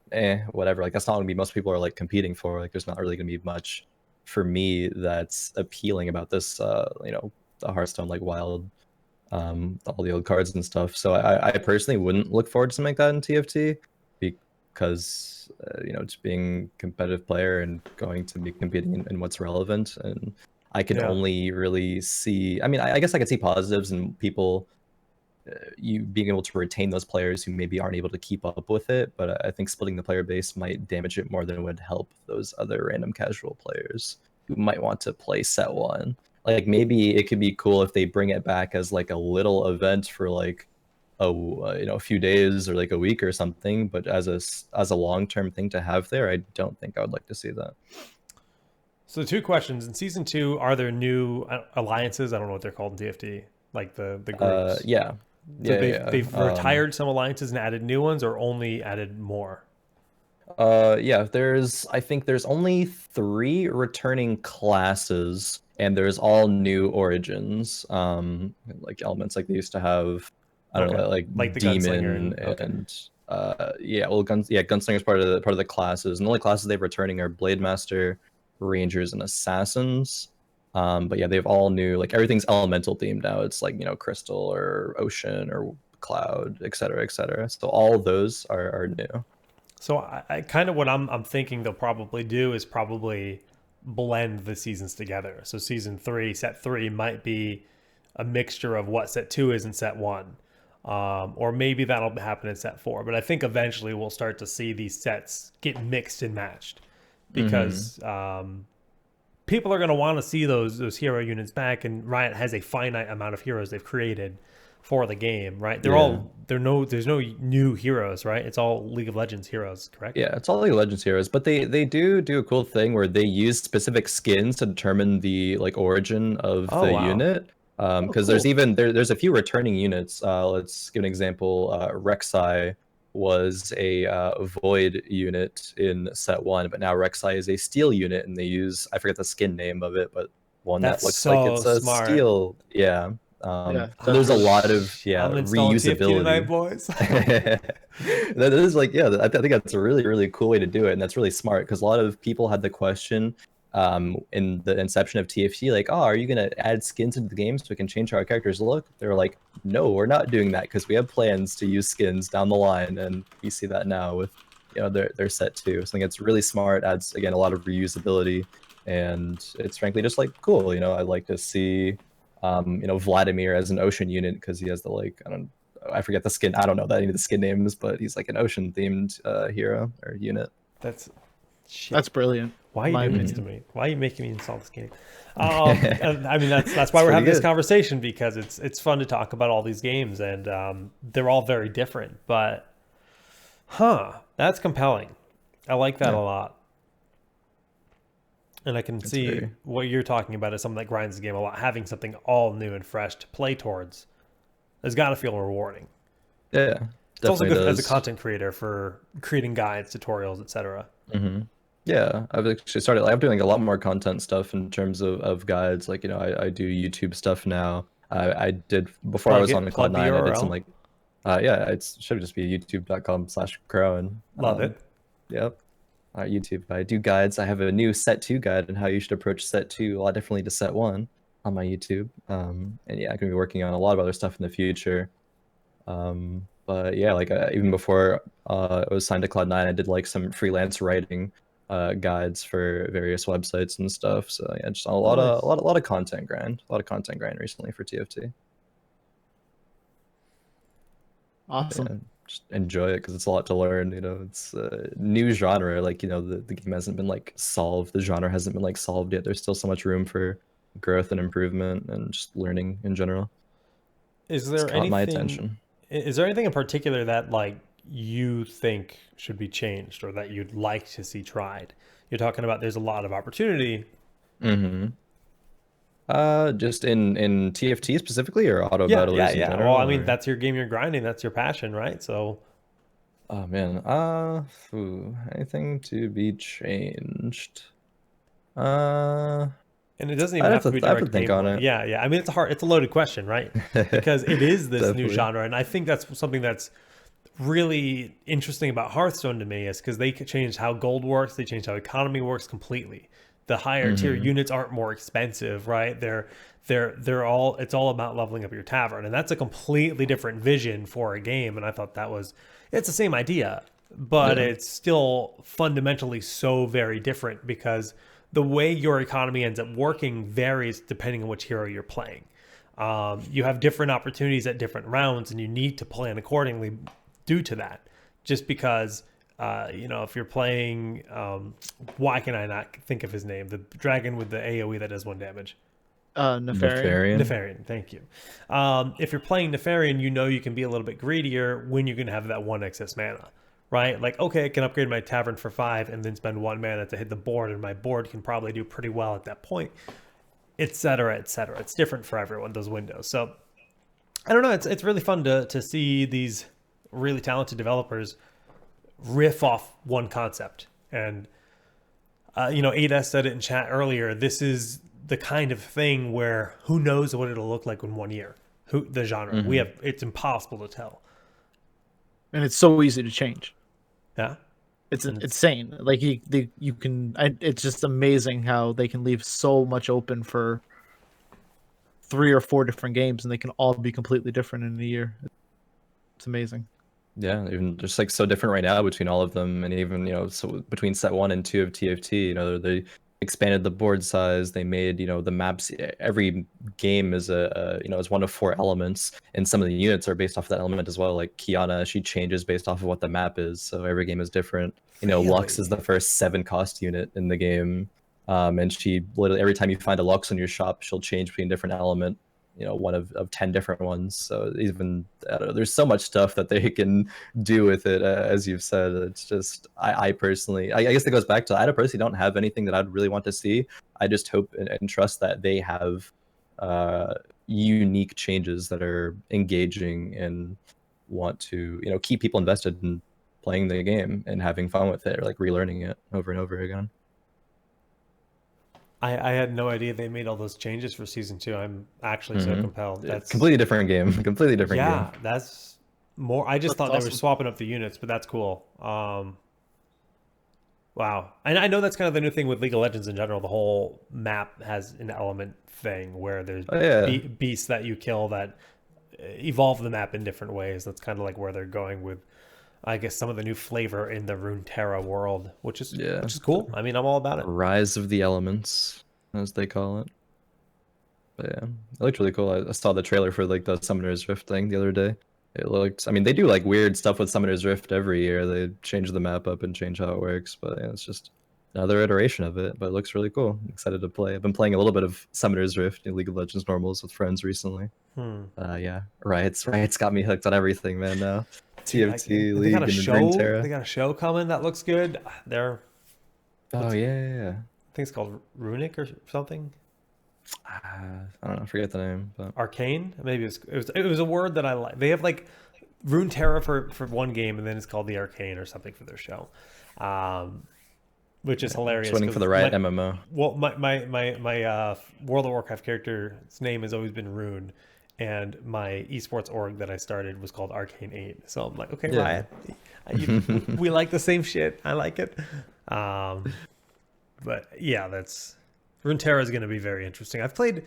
whatever. Like that's not gonna be most people are like competing for. Like there's not really gonna be much for me that's appealing about this, the Hearthstone like wild, all the old cards and stuff. So I personally wouldn't look forward to something like that in TFT because just being a competitive player and going to be competing in what's relevant, and I can only really see. I mean, I guess I could see positives in people. You being able to retain those players who maybe aren't able to keep up with it, but I think splitting the player base might damage it more than it would help those other random casual players who might want to play set 1. Like maybe it could be cool if they bring it back as like a little event for like a few days or like a week or something, but as a long-term thing to have there, I don't think I would like to see that. So 2 questions. In season 2, are there new alliances? I don't know what they're called in TFT, like the groups. They've retired some alliances and added new ones, or only added more? I think there's only 3 returning classes, and there's all new origins, like elements like they used to have. I don't know, like the demon gunslinger and gunslinger's part of the classes, and the only classes they've returning are blade master, rangers, and assassins. But yeah, they have all new, like everything's elemental themed now. It's like crystal or ocean or cloud, etc., etc. So all those are new. So I kind of what I'm thinking they'll probably do is probably blend the seasons together. So season 3, set 3 might be a mixture of what set 2 is in set 1. Or maybe that'll happen in set 4. But I think eventually we'll start to see these sets get mixed and matched because people are going to want to see those hero units back. And Riot has a finite amount of heroes they've created. for the game, right? Yeah. There's no new heroes, right? It's all League of Legends heroes, correct? Yeah, it's all League of Legends heroes, but they do a cool thing where they use specific skins to determine the like origin of Oh the wow. unit. Because cool. there's a few returning units. Let's give an example. Rek'Sai was a Void unit in set one, but now Rek'Sai is a Steel unit, and they use, I forget the skin name of it, but one that That's looks like so it's a smart. Steel. Yeah. Yeah, So there's a lot of I'm installing TFT tonight, reusability. boys. That is like, yeah, I think that's a really cool way to do it, and that's really smart because a lot of people had the question in the inception of TFT, like, oh, are you gonna add skins into the game so we can change how our characters look? They're like, no, we're not doing that because we have plans to use skins down the line, and we see that now with their set two. So I think it's really smart, adds again a lot of reusability, and it's frankly just like cool. I'd like to see Vladimir as an ocean unit because he has the like I forget the skin. I don't know that any of the skin names, but he's like an ocean themed hero or unit. That's shit. That's brilliant. Why are you my doing this to opinion. me? Why are you making me install this game? And, I mean, that's why we're having this conversation, because it's fun to talk about all these games, and they're all very different. But, that's compelling. I like that a lot. And I can see what you're talking about as something that grinds the game a lot. Having something all new and fresh to play towards has got to feel rewarding. Yeah, it's also good as a content creator for creating guides, tutorials, etc. Mm-hmm. Yeah, I've actually started. I'm doing a lot more content stuff in terms of guides. Like I do YouTube stuff now. I did before I was on Cloud9. I did some like, yeah, it should just be youtube.com/Khroen. Love it. Yep. YouTube. I do guides. I have a new set 2 guide on how you should approach set 2 a lot differently to set 1 on my YouTube. And yeah, I'm gonna be working on a lot of other stuff in the future. But yeah, like even before I was signed to Cloud9, I did like some freelance writing guides for various websites and stuff. So yeah, just a lot of content grind. A lot of content grind recently for TFT. Awesome. Yeah, just enjoy it because it's a lot to learn. It's a new genre. Like the game hasn't been like solved. The genre hasn't been like solved yet. There's still so much room for growth and improvement and just learning in general. Is there anything? My attention. Is there anything in particular that like you think should be changed or that you'd like to see tried? You're talking about there's a lot of opportunity. Mm-hmm. Just in TFT specifically or auto battlers in general? Well, I mean, that's your game you're grinding. That's your passion, right? So. Oh man. Anything to be changed? And it doesn't even have to be direct. I have to think on it. Yeah. I mean, it's a loaded question, right? Because it is this new genre, and I think that's something that's really interesting about Hearthstone to me, is because they changed how gold works, they changed how economy works completely. The higher tier units aren't more expensive, right? It's all about leveling up your tavern, and that's a completely different vision for a game. And I thought it's the same idea, but it's still fundamentally so very different because the way your economy ends up working varies depending on which hero you're playing. You have different opportunities at different rounds, and you need to plan accordingly due to that. Just because, if you're playing, why can I not think of his name? The dragon with the AoE that does 1 damage. Nefarian. Thank you. If you're playing Nefarian, you can be a little bit greedier when you're going to have that 1 excess mana. Right? Like, okay, I can upgrade my tavern for 5 and then spend 1 mana to hit the board, and my board can probably do pretty well at that point, etc., etc. It's different for everyone, those windows. So I don't know. It's really fun to see these really talented developers riff off one concept. And, 8S said it in chat earlier. This is the kind of thing where who knows what it'll look like in 1 year. The genre. It's impossible to tell. And it's so easy to change. Yeah, it's insane. Like you can. It's just amazing how they can leave so much open for 3 or 4 different games, and they can all be completely different in a year. It's amazing. Yeah, even just like so different right now between all of them, and even so between set 1 and 2 of TFT, they expanded the board size. They made the maps. Every game is is 1 of 4 elements, and some of the units are based off of that element as well. Like Kiana, she changes based off of what the map is, so every game is different. Really? Lux is the first 7 cost unit in the game, and she literally every time you find a Lux in your shop, she'll change between different element. one of 10 different ones. So even I don't know, there's so much stuff that they can do with it, as you've said. It's just I personally, I guess it goes back to, I personally don't have anything that I'd really want to see. I just hope and trust that they have unique changes that are engaging and want to keep people invested in playing the game and having fun with it, or like relearning it over and over again. I had no idea they made all those changes for season 2. I'm actually so compelled. That's completely different game. Completely different game. Yeah, that's more. I just thought they were swapping up the units, but that's cool. Wow. And I know that's kind of the new thing with League of Legends in general. The whole map has an element thing where there's beasts that you kill that evolve the map in different ways. That's kind of like where they're going with, I guess, some of the new flavor in the Runeterra world, which is cool. I mean, I'm all about it. Rise of the Elements, as they call it. But yeah, it looked really cool. I saw the trailer for like the Summoner's Rift thing the other day. It looked, I mean, they do like weird stuff with Summoner's Rift every year. They change the map up and change how it works, but yeah, it's just another iteration of it. But it looks really cool. I'm excited to play. I've been playing a little bit of Summoner's Rift in League of Legends normals with friends recently. Yeah, Riot's got me hooked on everything, man. Now TFT League and Runeterra. They got a show coming that looks good. Yeah. I think it's called Runic or something. I don't know, forget the name, but Arcane, maybe it was a word that I like. They have like Runeterra for one game, and then it's called the Arcane or something for their show, which is hilarious. Just waiting for the right MMO. Well, my World of Warcraft character's name has always been Rune, and my esports org that I started was called Arcane 8. So I'm like, okay, Riot, we like the same shit. I like it. But yeah, Runeterra is going to be very interesting. I've played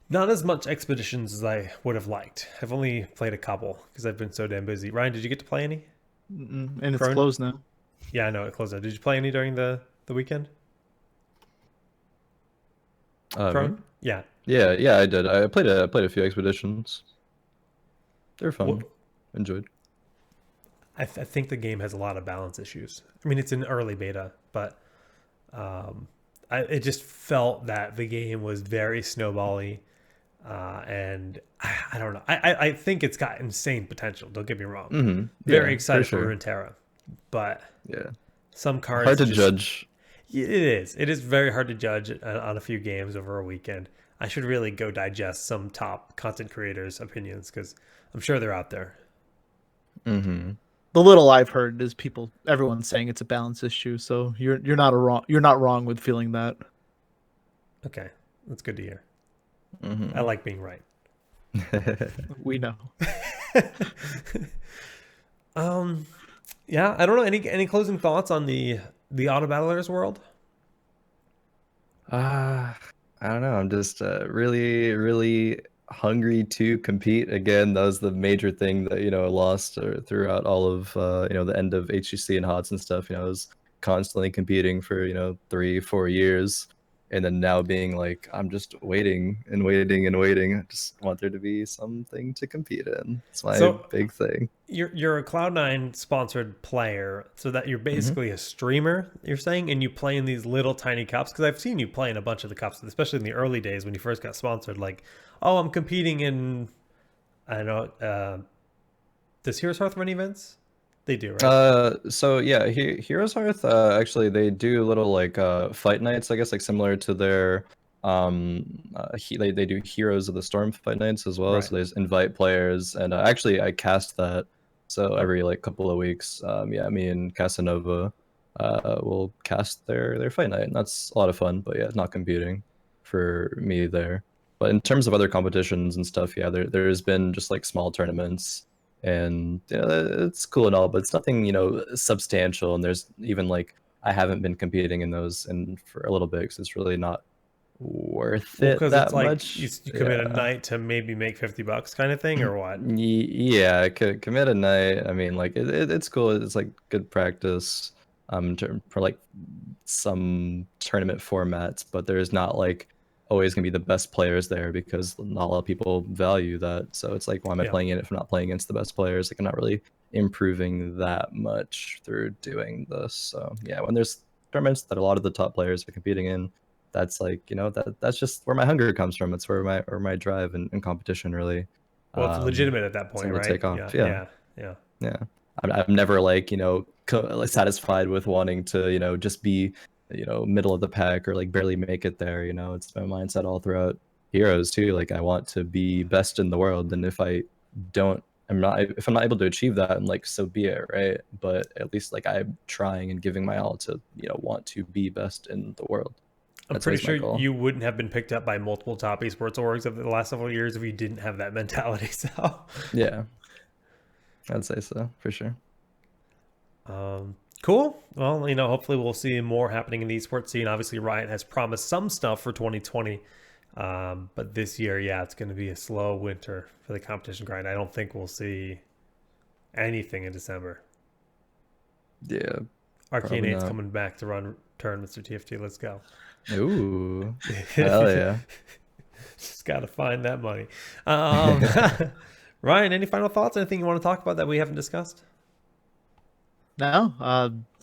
not as much Expeditions as I would have liked. I've only played a couple because I've been so damn busy. Ryan, did you get to play any? And it's closed now. Yeah, I know it closed now. Did you play any during the weekend? Khroen? Yeah, I did. I played a few Expeditions. They're fun. Enjoyed. I think the game has a lot of balance issues. I mean, it's in early beta, but it just felt that the game was very snowbally, and I don't know. I think it's got insane potential. Don't get me wrong. Very excited for Runeterra, but some cards hard to judge. It is. It is very hard to judge on a few games over a weekend. I should really go digest some top content creators' opinions because I'm sure they're out there. The little I've heard is everyone's saying it's a balance issue, so you're not wrong with feeling that. Okay, that's good to hear. I like being right. We know. Yeah, I don't know. Any closing thoughts on the Auto Battlers world? I don't know. I'm just really, really hungry to compete again. That was the major thing that lost throughout all of the end of HGC and HOTS and stuff. I was constantly competing for 3-4 years, and then now being like, I'm just waiting and waiting and waiting. I just want there to be something to compete in. It's my big thing. You're a Cloud9 sponsored player, so that you're basically a streamer, you're saying, and you play in these little tiny cups, because I've seen you play in a bunch of the cups, especially in the early days when you first got sponsored. Like, oh, I'm competing in, I don't know, does Heroes Hearth run events? They do, right? So yeah, Heroes Hearth, actually they do little like fight nights, I guess, like similar to their they do Heroes of the Storm fight nights as well. So they just invite players, and actually I cast that. So every like couple of weeks, me and Casanova will cast their fight night, and that's a lot of fun. But yeah, it's not competing for me there. But in terms of other competitions and stuff, yeah, there's been just like small tournaments, and it's cool and all, but it's nothing substantial. And there's even like I haven't been competing in those for a little bit because it's really not worth it that it's like much. You commit a night to maybe make $50 kind of thing, or what? Yeah, commit a night. I mean, like it's cool. It's like good practice for like some tournament formats, but there's not like always gonna be the best players there because not a lot of people value that. So it's like, why am I playing it if I'm not playing against the best players? Like, I'm not really improving that much through doing this. So yeah, when there's tournaments that a lot of the top players are competing in, that's like, that's just where my hunger comes from. It's where my drive and competition really Well, it's legitimate at that it's point, able to right? take off. Yeah, Yeah. yeah, yeah. Yeah. I'm never like, like satisfied with wanting to, just be, middle of the pack or like barely make it there. It's my mindset all throughout Heroes too. Like I want to be best in the world. And if I'm not able to achieve that, and like, so be it. Right. But at least like I'm trying and giving my all to, want to be best in the world. I'm That's pretty always my sure goal. you wouldn't have been picked up by multiple top esports orgs over the last several years if you didn't have that mentality. So Yeah, I'd say so for sure. cool. Well, hopefully we'll see more happening in the esports scene. Obviously, Riot has promised some stuff for 2020. But this year, yeah, it's going to be a slow winter for the competition grind. I don't think we'll see anything in December. Yeah. Arcane Probably 8's not. coming back to run turn, Mr. TFT. Let's go. Ooh. Hell yeah. Just got to find that money. Ryan, any final thoughts? Anything you want to talk about that we haven't discussed? No,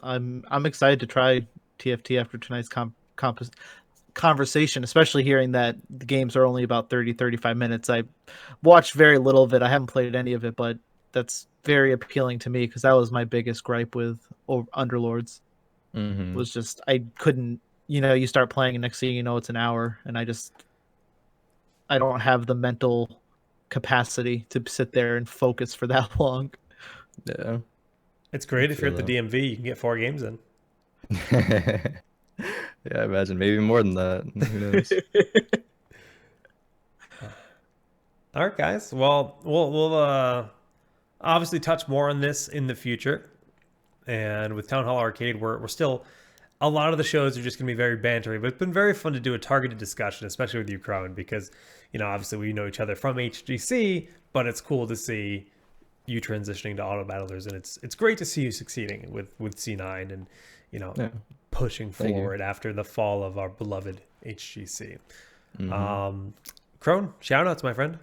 I'm excited to try TFT after tonight's conversation, especially hearing that the games are only about 35 minutes. I watched very little of it. I haven't played any of it, but that's very appealing to me because that was my biggest gripe with Underlords. Mm-hmm. Was just I couldn't, you start playing and next thing you know it's an hour and I don't have the mental capacity to sit there and focus for that long. Yeah. It's great if you're feel at the DMV, you can get 4 games in. Yeah, imagine maybe more than that. Who knows? All right, guys. Well, we'll obviously touch more on this in the future. And with Town Hall Arcade, we're still, a lot of the shows are just going to be very bantery, but it's been very fun to do a targeted discussion, especially with you, Khroen, because, obviously we know each other from HGC, but it's cool to see you transitioning to auto battlers, and it's great to see you succeeding with C9 and, Yeah. pushing Thank you. forward after the fall of our beloved HGC. Mhm. Khroen, shout outs, my friend.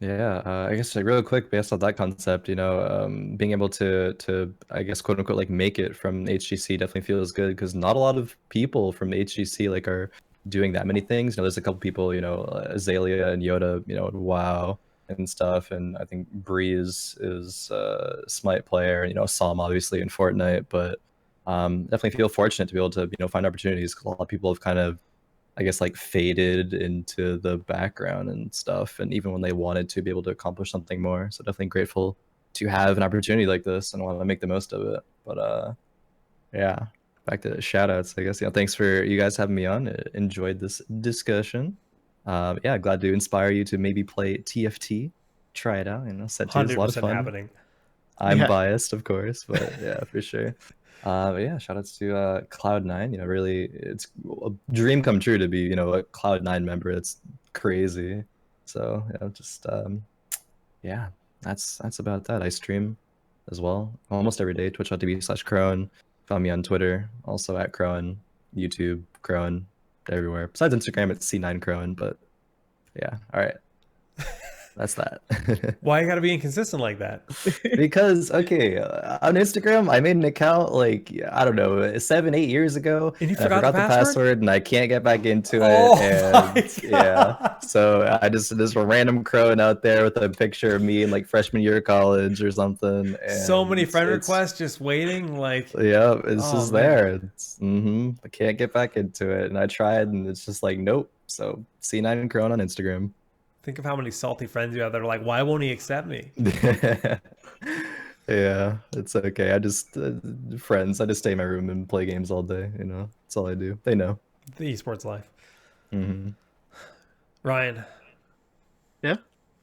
Yeah, I guess like real quick, based on that concept, being able to I guess quote unquote like make it from HGC definitely feels good because not a lot of people from HGC like are doing that many things. There's a couple people, Azalea and Yoda, and WoW and stuff, and I think Breeze is a Smite player, Psalm obviously in Fortnite, but definitely feel fortunate to be able to find opportunities 'cause a lot of people have kind of I guess like faded into the background and stuff. And even when they wanted to be able to accomplish something more. So definitely grateful to have an opportunity like this and want to make the most of it. But yeah, back to shout outs, I guess. Thanks for you guys having me on. Enjoyed this discussion. Yeah, glad to inspire you to maybe play TFT. Try it out. Set two is a lot of 100% fun. happening. I'm Yeah. biased, of course, but yeah, for sure. But yeah, shout outs to Cloud9. Really, it's a dream come true to be, a Cloud9 member. It's crazy. So just yeah, that's about that. I stream as well almost every day. Twitch.tv/Khroen. Found me on Twitter, also at Khroen, YouTube, Khroen, everywhere. Besides Instagram, it's C9 Khroen. But yeah, all right. That's that. Why you got to be inconsistent like that? Because okay, on Instagram I made an account like I don't know 7-8 years ago, And you and I forgot the forgot the password and I can't get back into Oh it. my And yeah, God. so I just this random Khroen out there with a picture of me in like freshman year of college or something. So many And friend it's requests just waiting. Like, yeah, it's oh just man. there. It's I can't get back into it, and I tried, and it's just like nope. So C9 Khroen on Instagram. Think of how many salty friends you have that are like, why won't he accept me? Yeah, it's okay. I just friends. I just stay in my room and play games all day. That's all I do. They know. The esports life. Hmm. Ryan, Yeah.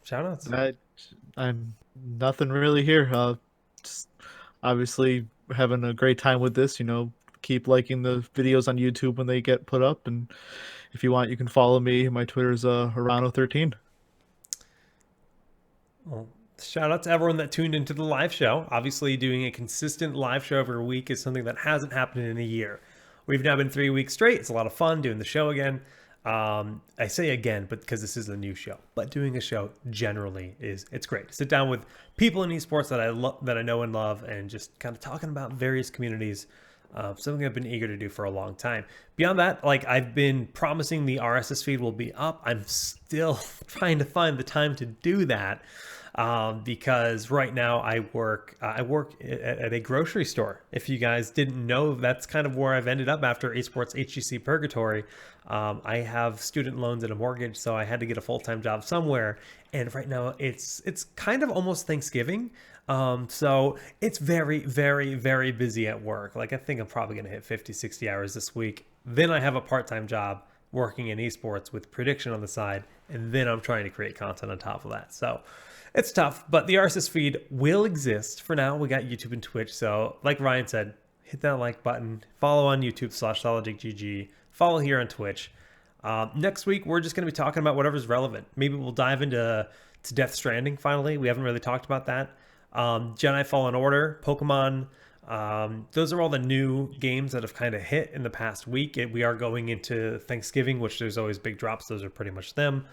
shout outs. I'm nothing really here. Just obviously having a great time with this. Keep liking the videos on YouTube when they get put up, and if you want, you can follow me. My Twitter's Ep.03. Well, shout out to everyone that tuned into the live show. Obviously, doing a consistent live show every week is something that hasn't happened in a year. We've now been 3 weeks straight. It's a lot of fun doing the show again. I say again, but because this is a new show. But doing a show generally it's great. Sit down with people in esports that I know and love, and just kind of talking about various communities. Something I've been eager to do for a long time. Beyond that, like I've been promising the RSS feed will be up. I'm still trying to find the time to do that because right now I work at a grocery store. If you guys didn't know, that's kind of where I've ended up after esports HGC purgatory. I have student loans and a mortgage, so I had to get a full-time job somewhere. And right now it's kind of almost Thanksgiving. So it's very, very, very busy at work. Like I think I'm probably going to hit 50, 60 hours this week. Then I have a part-time job working in esports with prediction on the side. And then I'm trying to create content on top of that. So it's tough, but the RSS feed will exist. For now, we got YouTube and Twitch. So like Ryan said, hit that like button, follow on YouTube/SolidGG, follow here on Twitch. Next week, we're just going to be talking about whatever's relevant. Maybe we'll dive into Death Stranding finally. We haven't really talked about that. Jedi Fallen Order, Pokemon. Those are all the new games that have kind of hit in the past week. We are going into Thanksgiving, which there's always big drops. Those are pretty much them.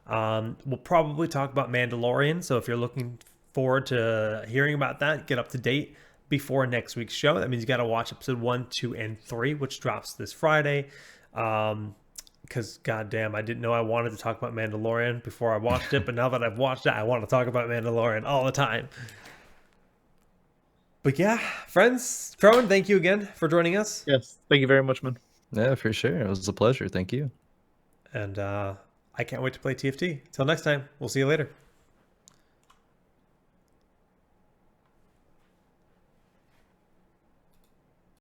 We'll probably talk about Mandalorian. So if you're looking forward to hearing about that, get up to date before next week's show. That means you got to watch episode 1, 2, and 3, which drops this Friday. Because goddamn, I didn't know I wanted to talk about Mandalorian before I watched it, but now that I've watched it, I want to talk about Mandalorian all the time. But yeah, friends, Khroen, thank you again for joining us. Yes, thank you very much, man. Yeah, for sure. It was a pleasure. Thank you. And I can't wait to play TFT. Till next time, we'll see you later.